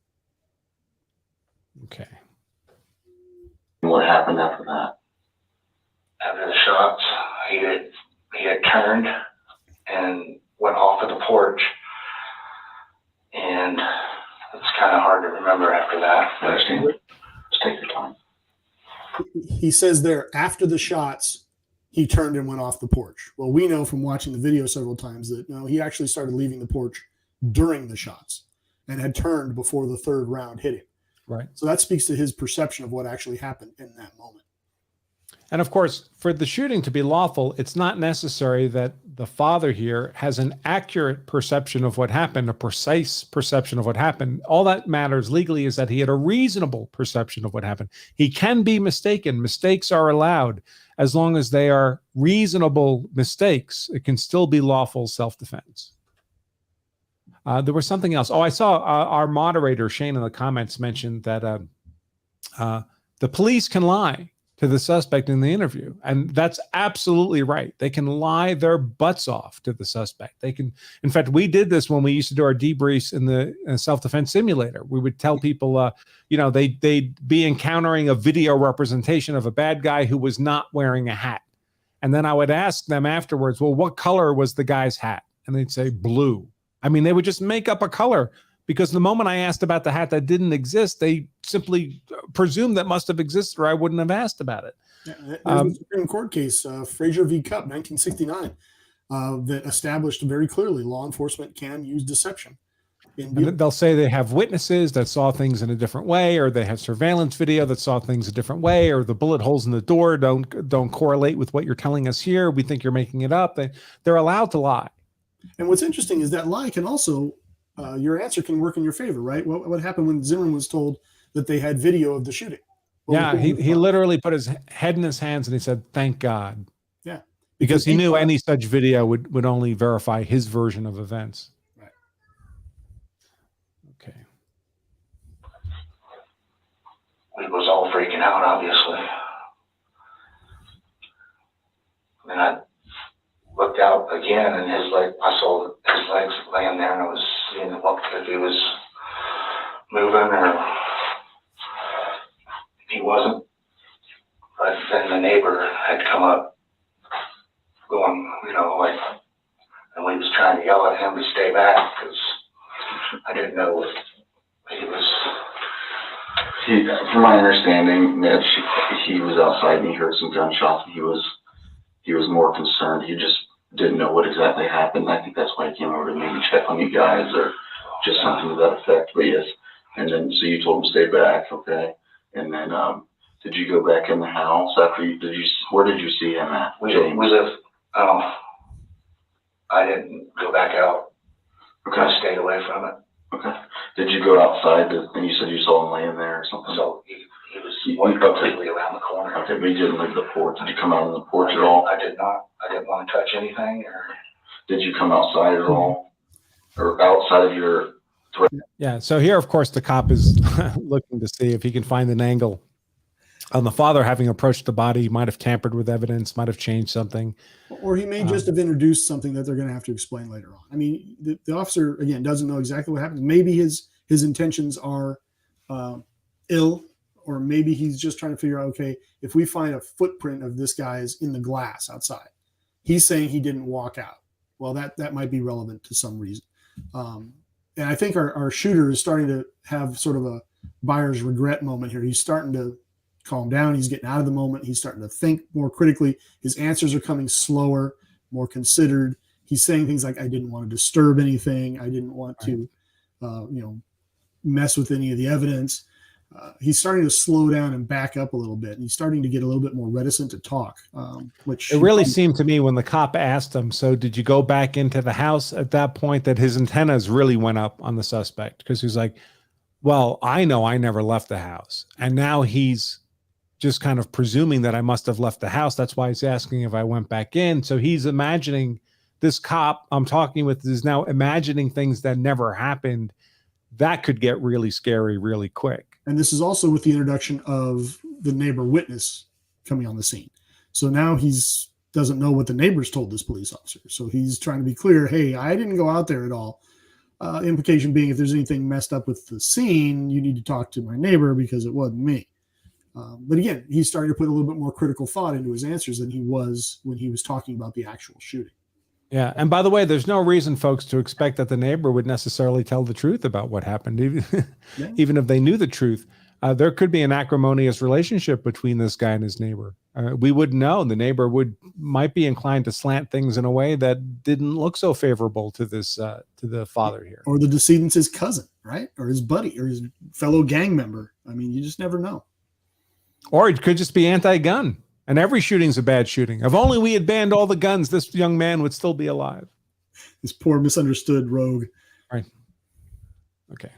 Okay. What happened after that? After the shots, he had turned and went off of the porch, and it's kind of hard to remember after that. I understand. Just take your time. He says there, after the shots, he turned and went off the porch. Well, we know from watching the video several times that no, he actually started leaving the porch during the shots and had turned before the 3rd round hit him. Right. So that speaks to his perception of what actually happened in that moment. And of course, for the shooting to be lawful, it's not necessary that the father here has an accurate perception of what happened, a precise perception of what happened. All that matters legally is that he had a reasonable perception of what happened. He can be mistaken. Mistakes are allowed as long as they are reasonable mistakes. It can still be lawful self-defense. There was something else. Oh, I saw our moderator, Shane, in the comments mentioned that the police can lie to the suspect in the interview. And that's absolutely right. They can lie their butts off to the suspect. They can, in fact, we did this when we used to do our debriefs in the self-defense simulator. We would tell people, they'd be encountering a video representation of a bad guy who was not wearing a hat. And then I would ask them afterwards, well, what color was the guy's hat? And they'd say blue. I mean, they would just make up a color, because the moment I asked about the hat that didn't exist, they simply presumed that must have existed, or I wouldn't have asked about it. Yeah, there's a Supreme Court case, Frazier v. Cupp, 1969, that established very clearly law enforcement can use deception. They'll say they have witnesses that saw things in a different way, or they have surveillance video that saw things a different way, or the bullet holes in the door don't correlate with what you're telling us here. We think you're making it up. They're allowed to lie. And what's interesting is that lie can also, your answer can work in your favor, right? What happened when Zimmerman was told that they had video of the shooting? He literally put his head in his hands and he said, thank God. Yeah. Because he knew any such video would only verify his version of events. Right. Okay. We was all freaking out, obviously. And I looked out again, and I saw his legs laying there, and I was seeing if he was moving or if he wasn't. But then the neighbor had come up going, and we was trying to yell at him to stay back, because I didn't know if he was. From my understanding, Mitch, he was outside and he heard some gunshots. He was more concerned. He just didn't know what exactly happened. I think that's why he came over to maybe check on you guys or just something to that effect. But yes, and then so you told him to stay back, okay? And then did you go back in the house after where did you see him at? We lived. I didn't go back out. Okay. I stayed away from it. Okay. Did you go outside and you said you saw him laying there or something? So he was completely around the corner. Okay, but you didn't leave the porch. Did you come out on the porch at all? I did not. I didn't want to touch anything. Did you come outside at all? Or outside of your threat? Yeah, so here, of course, the cop is looking to see if he can find an angle on the father having approached the body. He might have tampered with evidence, might have changed something. Or he may just have introduced something that they're going to have to explain later on. I mean, the officer, again, doesn't know exactly what happened. Maybe his intentions are ill, or maybe he's just trying to figure out, okay, if we find a footprint of this guy's in the glass outside, he's saying he didn't walk out. Well, that might be relevant to some reason. And I think our shooter is starting to have sort of a buyer's regret moment here. He's starting to calm down. He's getting out of the moment. He's starting to think more critically. His answers are coming slower, more considered. He's saying things like, I didn't want to disturb anything. I didn't want to, mess with any of the evidence. He's starting to slow down and back up a little bit. And he's starting to get a little bit more reticent to talk, which it really seemed to me when the cop asked him, so did you go back into the house at that point, that his antennas really went up on the suspect, because he's like, well, I know I never left the house. And now he's just kind of presuming that I must have left the house. That's why he's asking if I went back in. So he's imagining, this cop I'm talking with is now imagining things that never happened. That could get really scary really quick. And this is also with the introduction of the neighbor witness coming on the scene. So now he's doesn't know what the neighbors told this police officer. So he's trying to be clear, hey, I didn't go out there at all. Implication being, if there's anything messed up with the scene, you need to talk to my neighbor because it wasn't me. But again, he's starting to put a little bit more critical thought into his answers than he was when he was talking about the actual shooting. Yeah. And by the way, there's no reason, folks, to expect that the neighbor would necessarily tell the truth about what happened. Even if they knew the truth, there could be an acrimonious relationship between this guy and his neighbor. We wouldn't know. The neighbor might be inclined to slant things in a way that didn't look so favorable to this, to the father here. Or the decedent's his cousin, right? Or his buddy or his fellow gang member. I mean, you just never know. Or it could just be anti-gun. And every shooting's a bad shooting. If only we had banned all the guns, this young man would still be alive. This poor misunderstood rogue. Right. Okay.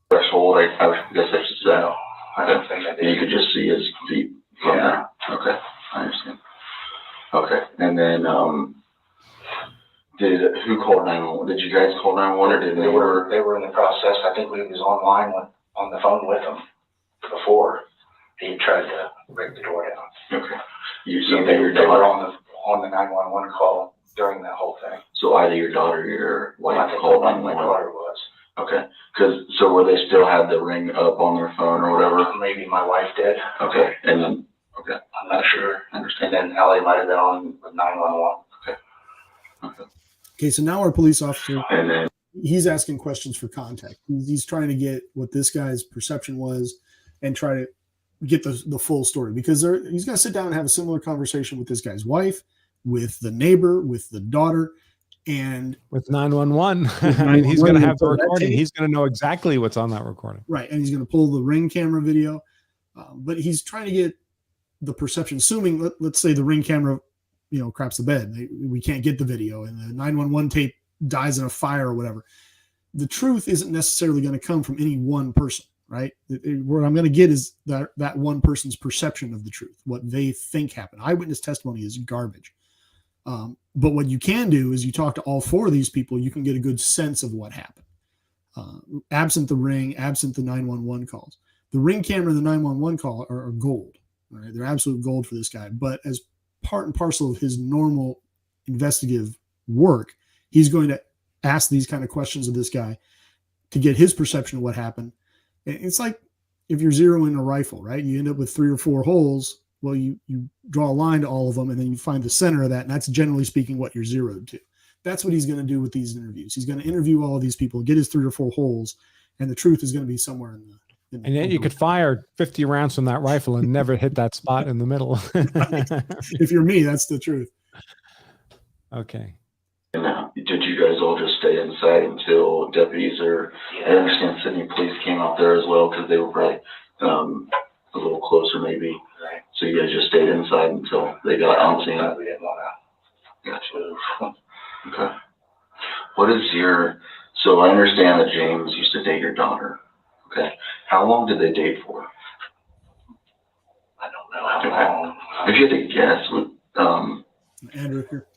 Threshold, I guess I should say. I don't think I did. You could just see his feet from there. Okay, I understand. Okay, and then who called 911? Did you guys call 911 or did They were in the process. I think we was online on the phone with them before he tried to break the door down. Okay. They were on the 911 call during that whole thing. So either your daughter or your wife I think called my 911. daughter was. Okay. So were they still had the ring up on their phone or whatever? Maybe my wife did. Okay. And then, okay. I'm not sure. I understand. And then Ellie might have been on with 911. Okay. Okay, so now our police officer, And then, he's asking questions for context. He's trying to get what this guy's perception was and try to get the full story, because he's going to sit down and have a similar conversation with this guy's wife, with the neighbor, with the daughter, and with 911. I mean, he's going to have the recording. He's going to know exactly what's on that recording. Right. And he's going to pull the Ring camera video. But he's trying to get the perception, assuming, let's say the Ring camera, craps the bed. We can't get the video and the 911 tape dies in a fire or whatever. The truth isn't necessarily going to come from any one person. Right. What I'm going to get is that one person's perception of the truth, what they think happened. Eyewitness testimony is garbage. But what you can do is you talk to all four of these people, you can get a good sense of what happened. Absent the Ring, absent the 911 calls. The Ring camera and the 911 call are gold. Right? They're absolute gold for this guy. But as part and parcel of his normal investigative work, he's going to ask these kind of questions of this guy to get his perception of what happened. It's like if you're zeroing a rifle, right? You end up with 3 or 4 holes. Well, you draw a line to all of them, and then you find the center of that, and that's generally speaking what you're zeroed to. That's what he's going to do with these interviews. He's going to interview all of these people, get his 3 or 4 holes, and the truth is going to be somewhere in the and yet you could fire 50 rounds from that rifle and never hit that spot in the middle. If you're me, that's the truth. Okay. and did you guys all just stay inside until deputies I understand Sydney police came out there as well because they were probably a little closer maybe. Right. So you guys just stayed inside until they got on scene. We didn't want to move. Okay. What is so I understand that James used to date your daughter. Okay. How long did they date for? I don't know how long. If you had to guess, Andrew here.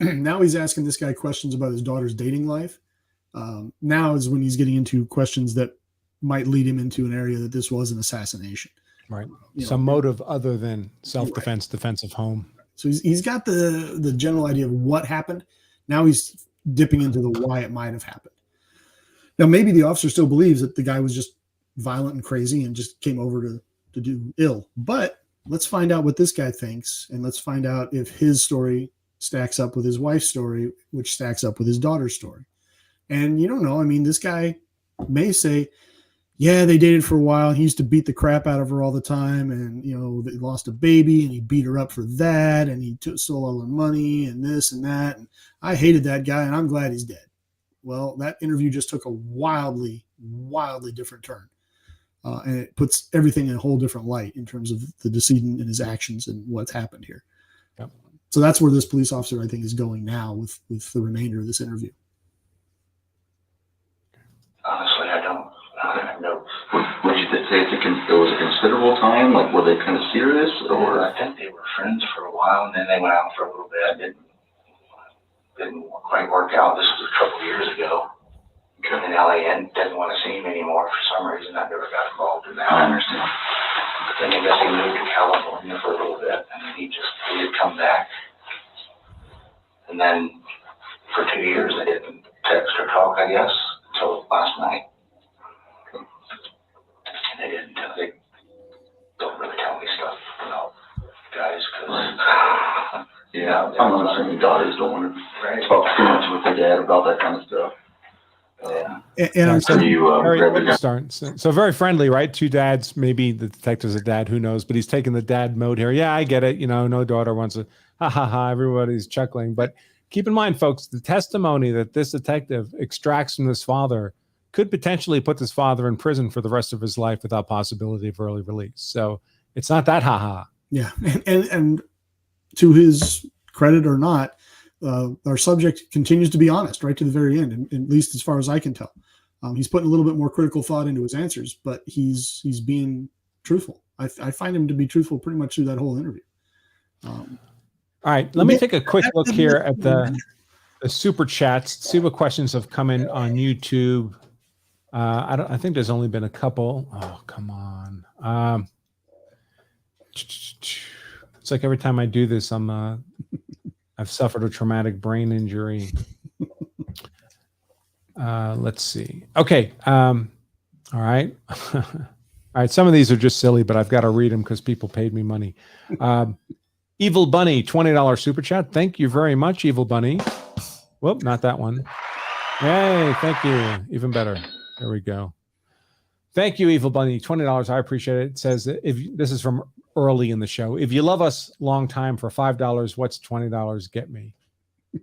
Now he's asking this guy questions about his daughter's dating life. Now is when he's getting into questions that might lead him into an area that this was an assassination. Right. Some motive other than self-defense, defense of home. So he's got the general idea of what happened. Now he's dipping into the why it might have happened. Now, maybe the officer still believes that the guy was just violent and crazy and just came over to do ill. But let's find out what this guy thinks, and let's find out if his story stacks up with his wife's story, which stacks up with his daughter's story. And you don't know. I mean, this guy may say, yeah, they dated for a while. He used to beat the crap out of her all the time. And, you know, they lost a baby and he beat her up for that. And he stole all her money and this and that. And I hated that guy and I'm glad he's dead. Well, that interview just took a wildly, wildly different turn. And it puts everything in a whole different light in terms of the decedent and his actions and what's happened here. Yep. So that's where this police officer, I think, is going now with the remainder of this interview. Honestly, I don't know. Would you say it was a considerable time? Like, were they kind of serious, or? I think they were friends for a while, and then they went out for a little bit. Didn't quite work out. This was a couple of years ago. And now they didn't want to see him anymore for some reason. I never got involved in that. I understand. But then he moved to California for a little bit, and then he did come back. And then for 2 years, they didn't text or talk, I guess, until last night. And they don't really tell me stuff about guys, because yeah, I'm assuming daughters don't want to talk too much with their dad about that kind of stuff. And I'm so very friendly, right? Two dads, maybe the detective's a dad, who knows, but he's taking the dad mode here. Yeah, I get it. You know, no daughter wants to, ha ha ha, everybody's chuckling. But keep in mind, folks, the testimony that this detective extracts from this father could potentially put this father in prison for the rest of his life without possibility of early release. So it's not that ha ha. Yeah. And to his credit or not, our subject continues to be honest right to the very end, and at least as far as I can tell. He's putting a little bit more critical thought into his answers, but he's being truthful. I find him to be truthful pretty much through that whole interview. All right, let me take a quick look here at the super chats, see what questions have come in on YouTube. I think there's only been a couple. Oh, come on. It's like every time I do this, I've suffered a traumatic brain injury. Let's see. Okay. All right. All right. Some of these are just silly, but I've got to read them because people paid me money. Evil Bunny, $20 super chat. Thank you very much, Evil Bunny. Whoop, not that one. Hey, thank you. Even better. There we go. Thank you, Evil Bunny. $20. I appreciate it. It says, if this is from early in the show, if you love us long time for $5, what's $20 get me?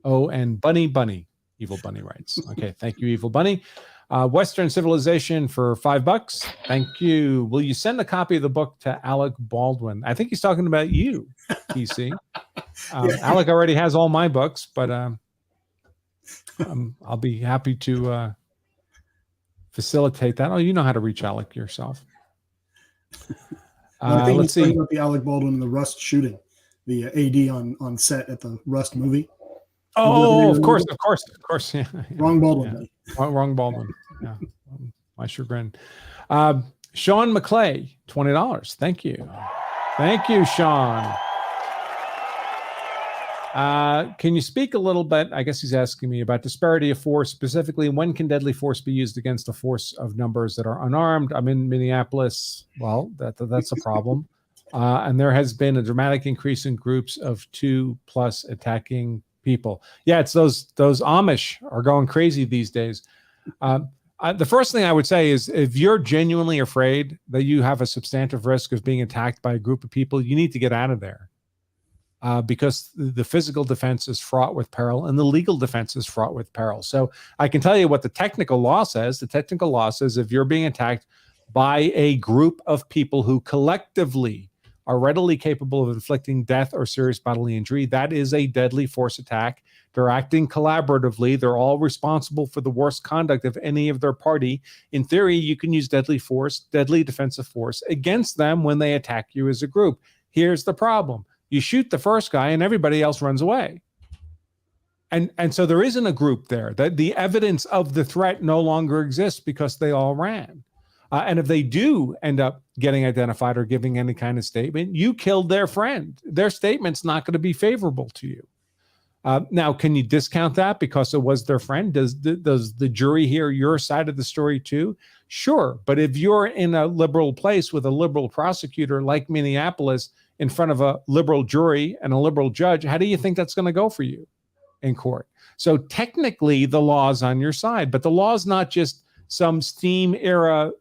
Oh, and Bunny, Evil Bunny writes. Okay, thank you, Evil Bunny. Western Civilization for $5. Thank you. Will you send a copy of the book to Alec Baldwin? I think he's talking about you, PC. Alec already has all my books, but I'll be happy to facilitate that. Oh, you know how to reach Alec yourself. Let's see. About the Alec Baldwin and the Rust shooting, the AD on set at the Rust movie. Oh, of course. Yeah. Wrong Baldwin. Yeah. Wrong Baldwin. Yeah. My chagrin. Sean McClay, $20. Thank you. Thank you, Sean. Can you speak a little bit? I guess he's asking me about disparity of force, specifically when can deadly force be used against a force of numbers that are unarmed? I'm in Minneapolis. Well, that's a problem. And there has been a dramatic increase in groups of 2+ attacking people. Yeah, it's those Amish are going crazy these days. The first thing I would say is if you're genuinely afraid that you have a substantive risk of being attacked by a group of people, you need to get out of there. Because the physical defense is fraught with peril and the legal defense is fraught with peril. So I can tell you what the technical law says. The technical law says if you're being attacked by a group of people who collectively are readily capable of inflicting death or serious bodily injury, that is a deadly force attack. They're acting collaboratively. They're all responsible for the worst conduct of any of their party. In theory, you can use deadly force, deadly defensive force against them when they attack you as a group. Here's the problem. You shoot the first guy and everybody else runs away. And so there isn't a group there. The evidence of the threat no longer exists because they all ran. And if they do end up getting identified or giving any kind of statement, you killed their friend. Their statement's not going to be favorable to you. Now, can you discount that because it was their friend? Does the jury hear your side of the story too? Sure. But if you're in a liberal place with a liberal prosecutor like Minneapolis in front of a liberal jury and a liberal judge, how do you think that's going to go for you in court? So technically the law is on your side, but the law is not just some steam era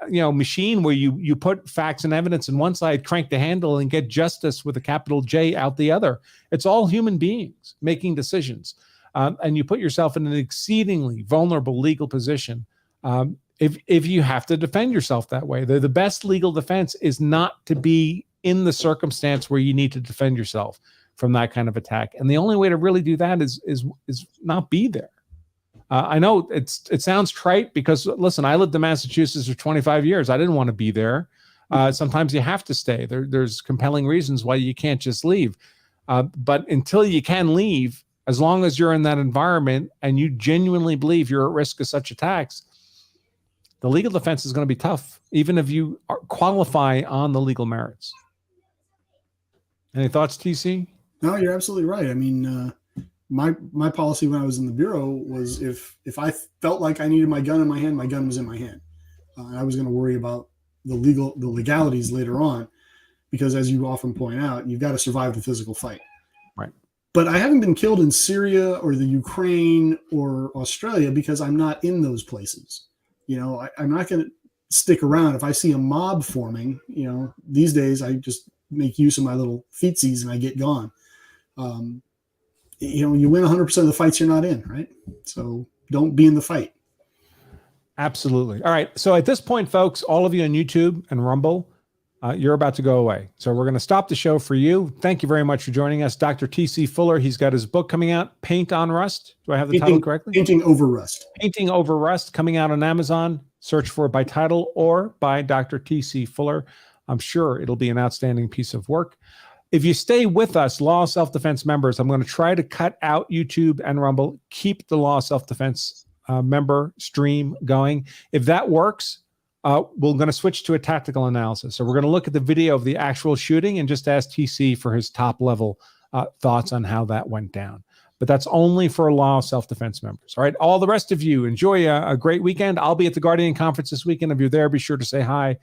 machine where you put facts and evidence in one side, crank the handle, and get justice with a capital J out the other. It's all human beings making decisions. And you put yourself in an exceedingly vulnerable legal position if you have to defend yourself that way. The best legal defense is not to be in the circumstance where you need to defend yourself from that kind of attack. And the only way to really do that is not be there. I know it sounds trite because, listen, I lived in Massachusetts for 25 years. I didn't want to be there. Sometimes you have to stay. There's compelling reasons why you can't just leave. But until you can leave, as long as you're in that environment and you genuinely believe you're at risk of such attacks, the legal defense is going to be tough, even if you qualify on the legal merits. Any thoughts, TC? No, you're absolutely right. I mean, my policy when I was in the bureau was if I felt like I needed my gun in my hand, my gun was in my hand. I was going to worry about the legalities later on, because as you often point out, you've got to survive the physical fight. Right. But I haven't been killed in Syria or the Ukraine or Australia because I'm not in those places. I'm not going to stick around. If I see a mob forming, these days I just make use of my little feetsies and I get gone. You win 100% of the fights you're not in, right? So don't be in the fight. Absolutely. All right. So at this point, folks, all of you on YouTube and Rumble, you're about to go away. So we're going to stop the show for you. Thank you very much for joining us. Dr. T.C. Fuller, he's got his book coming out, Paint on Rust. Do I have the title correctly? Painting Over Rust. Painting Over Rust, coming out on Amazon. Search for it by title or by Dr. T.C. Fuller. I'm sure it'll be an outstanding piece of work. If you stay with us, Law Self-Defense members, I'm going to try to cut out YouTube and Rumble, keep the Law Self-Defense member stream going. If that works, we're going to switch to a tactical analysis. So we're going to look at the video of the actual shooting and just ask TC for his top level thoughts on how that went down. But that's only for Law Self-Defense members. All right. All the rest of you, enjoy a great weekend. I'll be at the Guardian Conference this weekend. If you're there, be sure to say hi.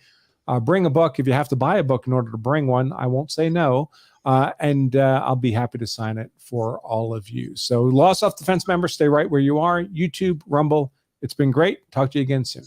Bring a book. If you have to buy a book in order to bring one, I won't say no. And I'll be happy to sign it for all of you. So Law Self-Defense members, stay right where you are. YouTube, Rumble. It's been great. Talk to you again soon.